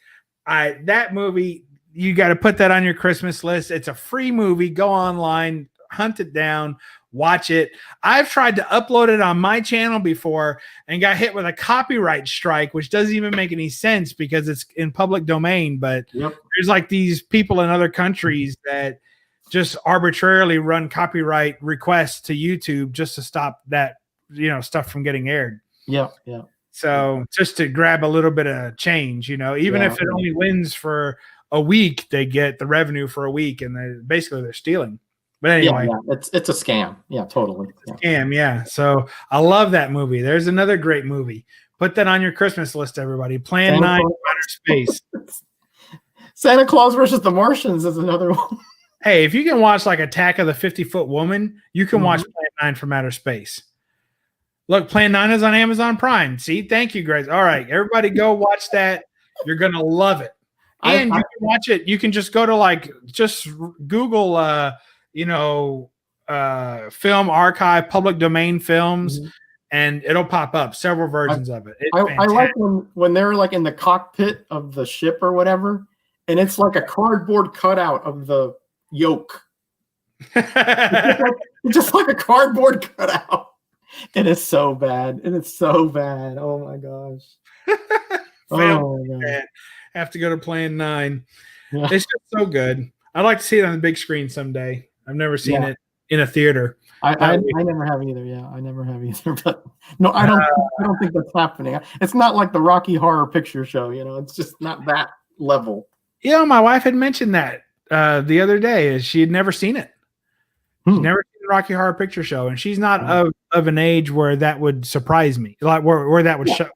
Speaker 1: That movie, you got to put that on your Christmas list. It's a free movie. Go online, hunt it down, watch it. I've tried to upload it on my channel before and got hit with a copyright strike, which doesn't even make any sense because it's in public domain. But there's like these people in other countries that just arbitrarily run copyright requests to YouTube just to stop that, you know, stuff from getting aired.
Speaker 2: Yeah.
Speaker 1: So just to grab a little bit of change, you know, even if it only wins for a week, they get the revenue for a week, and basically they're stealing. But anyway,
Speaker 2: it's a scam. Yeah, totally.
Speaker 1: Scam, yeah. So I love that movie. There's another great movie. Put that on your Christmas list, everybody. Plan 9 Outer Space.
Speaker 2: Santa Claus versus the Martians is another one.
Speaker 1: Hey, if you can watch like Attack of the 50-Foot Woman, you can watch Plan 9 from Outer Space. Look, Plan 9 is on Amazon Prime. See, thank you, Grace. All right, everybody go watch that. You're going to love it. And you can watch it. You can just go to just Google, film archive, public domain films, and it'll pop up several versions of it.
Speaker 2: I like when they're like in the cockpit of the ship or whatever, and it's like a cardboard cutout of the yoke. It's just like a cardboard cutout. It is so bad. Oh my gosh.
Speaker 1: Man. Have to go to Plan 9. Yeah. It's just so good. I'd like to see it on the big screen someday. I've never seen it in a theater.
Speaker 2: I never have either. Yeah, I never have either. But no, I don't think that's happening. It's not like the Rocky Horror Picture Show. You know, it's just not that level.
Speaker 1: You know, my wife had mentioned that the other day. She had never seen it. She's never seen the Rocky Horror Picture Show, and she's not of an age where that would surprise me. Like where that would show.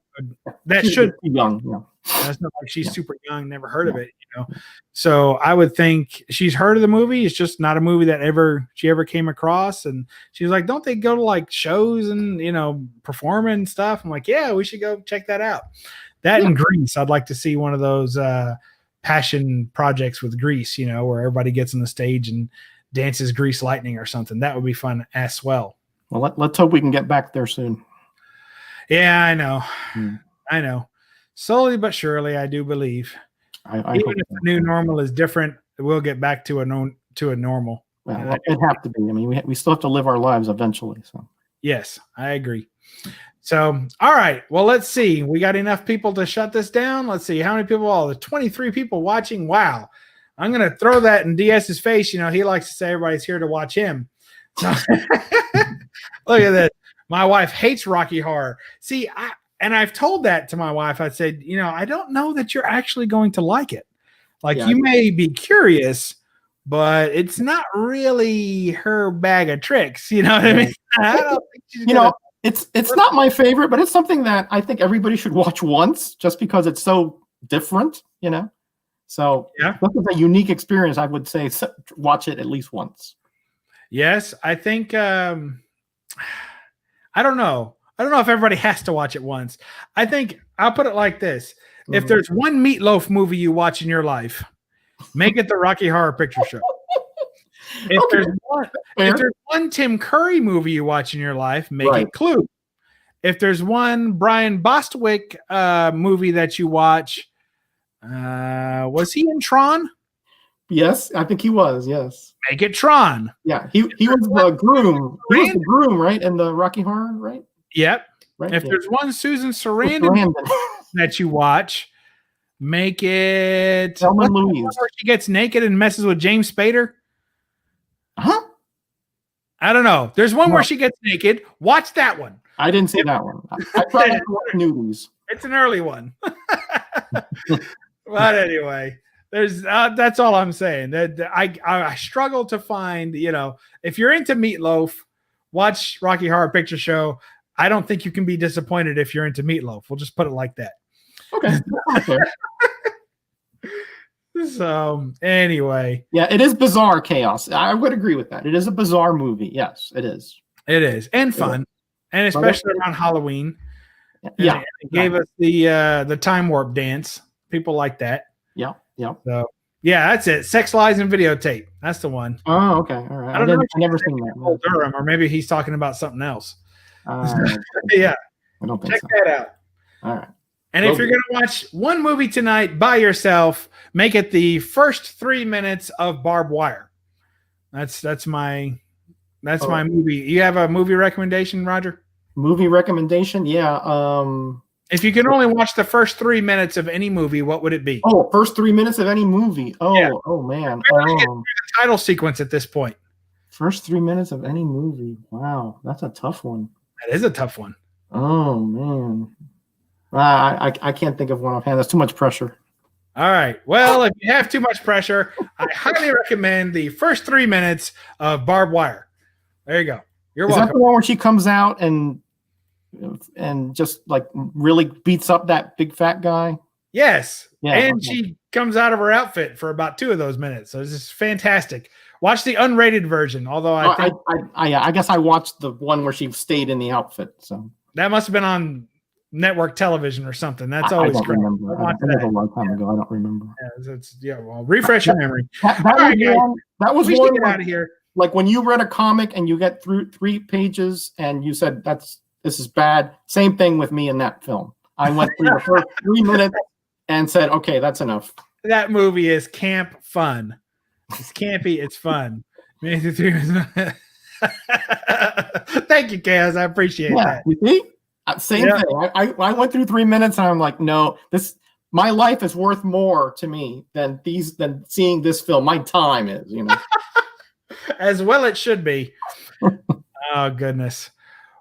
Speaker 1: That
Speaker 2: she's
Speaker 1: should
Speaker 2: be young. Yeah.
Speaker 1: That's not like she's super young, never heard of it, you know. So I would think she's heard of the movie. It's just not a movie that she ever came across. And she's like, don't they go to like shows and, you know, perform and stuff? I'm like, yeah, we should go check that out. That in Greece, I'd like to see one of those passion projects with Greece, you know, where everybody gets on the stage and dances Grease Lightning or something. That would be fun as well.
Speaker 2: Well, let's hope we can get back there soon.
Speaker 1: Yeah, I know. I know. Slowly but surely, I do believe.
Speaker 2: I
Speaker 1: Even if the new normal is different, we'll get back to a normal.
Speaker 2: Well, it have to be. I mean, we still have to live our lives eventually. So
Speaker 1: yes, I agree. So, all right. Well, let's see. We got enough people to shut this down. Let's see how many people. Oh, there's 23 people watching. Wow. I'm going to throw that in DS's face. You know, he likes to say everybody's here to watch him. So, look at that. My wife hates Rocky Horror. See, I've told that to my wife. I said, you know, I don't know that you're actually going to like it. Like, you may be curious, but it's not really her bag of tricks. You know what I mean? I don't think she's gonna...
Speaker 2: it's not my favorite, but it's something that I think everybody should watch once, just because it's so different. You know, so this is a unique experience. I would say watch it at least once. Yes,
Speaker 1: I think. I don't know. I don't know if everybody has to watch it once. I think I'll put it like this. If there's one Meatloaf movie you watch in your life, make it the Rocky Horror Picture Show. If there's one Tim Curry movie you watch in your life, make it Clue. if there's one Brian Bostwick movie that you watch, was he in Tron?
Speaker 2: Yes, I think he was. Yes.
Speaker 1: Make it Tron.
Speaker 2: Yeah, he was the groom. He was the groom, right? In the Rocky Horror, right?
Speaker 1: Yep.
Speaker 2: Right.
Speaker 1: If there's one Susan Sarandon that you watch, make it
Speaker 2: Thelma and Louise.
Speaker 1: Where she gets naked and messes with James Spader.
Speaker 2: Huh?
Speaker 1: I don't know. There's one where she gets naked. Watch that one.
Speaker 2: I didn't see that one. I tried to watch nudies.
Speaker 1: It's an early one. But anyway, there's that's all I'm saying. That I struggle to find, if you're into Meatloaf, watch Rocky Horror Picture Show. I don't think you can be disappointed if you're into Meatloaf. We'll just put it like that.
Speaker 2: Okay.
Speaker 1: So anyway,
Speaker 2: yeah, it is bizarre chaos. I would agree with that. It is a bizarre movie. Yes, it is.
Speaker 1: It is, and fun, and especially around Halloween.
Speaker 2: Yeah,
Speaker 1: it gave us the time warp dance. People like that.
Speaker 2: Yeah.
Speaker 1: So yeah, that's it. Sex, Lies, and Videotape. That's the one.
Speaker 2: Oh, okay, all right. I never seen that.
Speaker 1: Durham, or maybe he's talking about something else.
Speaker 2: Yeah, I don't think
Speaker 1: check
Speaker 2: so.
Speaker 1: that out.
Speaker 2: All right.
Speaker 1: And if you're going to watch one movie tonight by yourself, make it the first 3 minutes of Barbed Wire. That's my movie. You have a movie recommendation, Roger?
Speaker 2: Movie recommendation? Yeah.
Speaker 1: If you can only watch the first 3 minutes of any movie, what would it be?
Speaker 2: Oh, first 3 minutes of any movie. Oh,
Speaker 1: yeah.
Speaker 2: Oh man.
Speaker 1: Get through the title sequence at this point.
Speaker 2: First 3 minutes of any movie. Wow, that's a tough one.
Speaker 1: That is a tough one.
Speaker 2: Oh man. I can't think of one offhand. That's too much pressure.
Speaker 1: All right. Well, if you have too much pressure, I highly recommend the first 3 minutes of Barbed Wire. There you go. You're welcome.
Speaker 2: Is that the one where she comes out and just like really beats up that big fat guy?
Speaker 1: Yes.
Speaker 2: Yeah,
Speaker 1: and she comes out of her outfit for about 2 of those minutes. So this is fantastic. Watch the unrated version. Although
Speaker 2: I guess I watched the one where she stayed in the outfit. So
Speaker 1: that must have been on network television or something. That's always
Speaker 2: I don't
Speaker 1: great.
Speaker 2: remember. That was a long time ago. I don't remember.
Speaker 1: Well, refresh your memory.
Speaker 2: That was
Speaker 1: we
Speaker 2: one
Speaker 1: get out of here.
Speaker 2: Like when you read a comic and you get through 3 pages and you said this is bad. Same thing with me in that film. I went through the first 3 minutes and said, okay, that's enough.
Speaker 1: That movie is camp fun. It's campy. It's fun. Thank you, Kaz. I appreciate that.
Speaker 2: You see? Same thing. I went through 3 minutes and I'm like, no, my life is worth more to me than seeing this film. My time is,
Speaker 1: As well it should be. Oh goodness.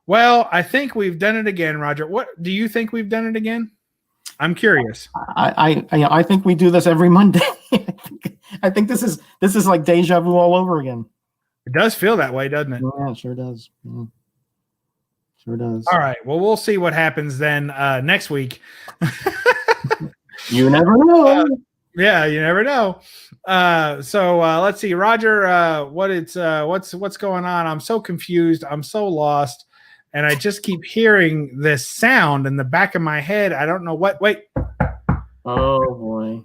Speaker 1: Well, I think we've done it again, Roger. What do you think we've done it again? I'm curious.
Speaker 2: I think we do this every Monday. I think this is like deja vu all over again.
Speaker 1: It does feel that way, doesn't it?
Speaker 2: Yeah, it sure does. Yeah. Sure does.
Speaker 1: All right. Well, we'll see what happens then next week.
Speaker 2: You never know.
Speaker 1: Yeah, you never know. So let's see, Roger. What's going on? I'm so confused. I'm so lost, and I just keep hearing this sound in the back of my head. I don't know what. Wait.
Speaker 2: Oh boy.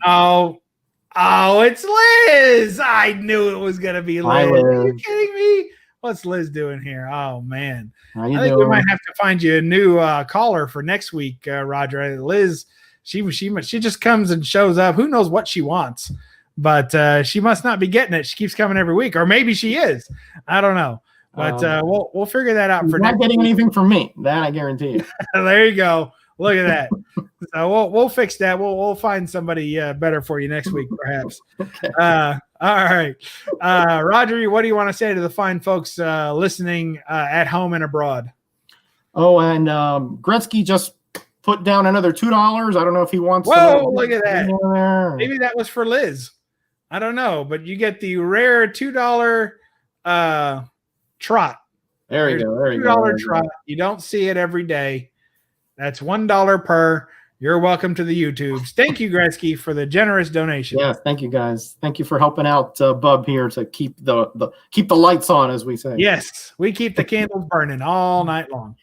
Speaker 1: Oh, it's Liz. I knew it was gonna be Liz.
Speaker 2: Hi, Liz.
Speaker 1: Are you kidding me? What's Liz doing here? Oh man.
Speaker 2: How you
Speaker 1: I think
Speaker 2: doing?
Speaker 1: we might have to find you a new caller for next week, Roger. Liz, she just comes and shows up. Who knows what she wants? But she must not be getting it. She keeps coming every week, or maybe she is. I don't know. But we'll figure that out.
Speaker 2: You're not getting anything from me. That I guarantee you.
Speaker 1: There you go. Look at that. So we'll fix that. We'll find somebody better for you next week, perhaps.
Speaker 2: Okay.
Speaker 1: All right, Roger. What do you want to say to the fine folks listening at home and abroad?
Speaker 2: Oh, and Gretzky just put down another $2. I don't know if he wants.
Speaker 1: Whoa! Look at that. Maybe that was for Liz. I don't know, but you get the rare $2 trot.
Speaker 2: There you go. There you go.
Speaker 1: $2 trot. You don't see it every day. That's $1 per. You're welcome to the YouTubes. Thank you, Gretzky, for the generous donation.
Speaker 2: Yes, thank you guys. Thank you for helping out Bub here to keep the lights on, as we say.
Speaker 1: Yes, we keep the candles burning all night long.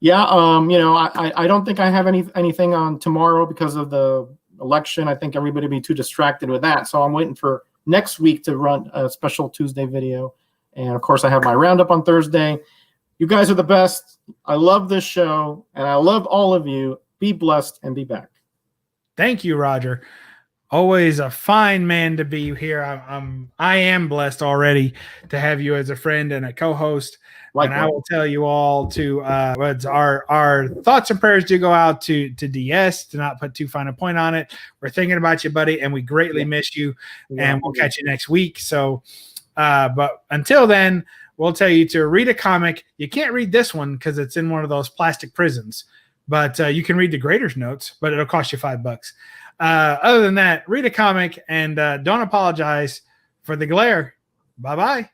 Speaker 2: Yeah, I don't think I have anything on tomorrow because of the election. I think everybody will be too distracted with that. So I'm waiting for next week to run a special Tuesday video. And of course, I have my roundup on Thursday. You guys are the best. I love this show, and I love all of you. Be blessed and be back.
Speaker 1: Thank you, Roger. Always a fine man to be here. I am blessed already to have you as a friend and a co-host. Likewise. And I will tell you all to our thoughts and prayers do go out to DS, to not put too fine a point on it. We're thinking about you, buddy, and we greatly miss you. And we'll catch you next week. So, but until then, we'll tell you to read a comic. You can't read this one because it's in one of those plastic prisons, but you can read the Grader's notes, but it'll cost you $5. Other than that, read a comic and don't apologize for the glare. Bye-bye.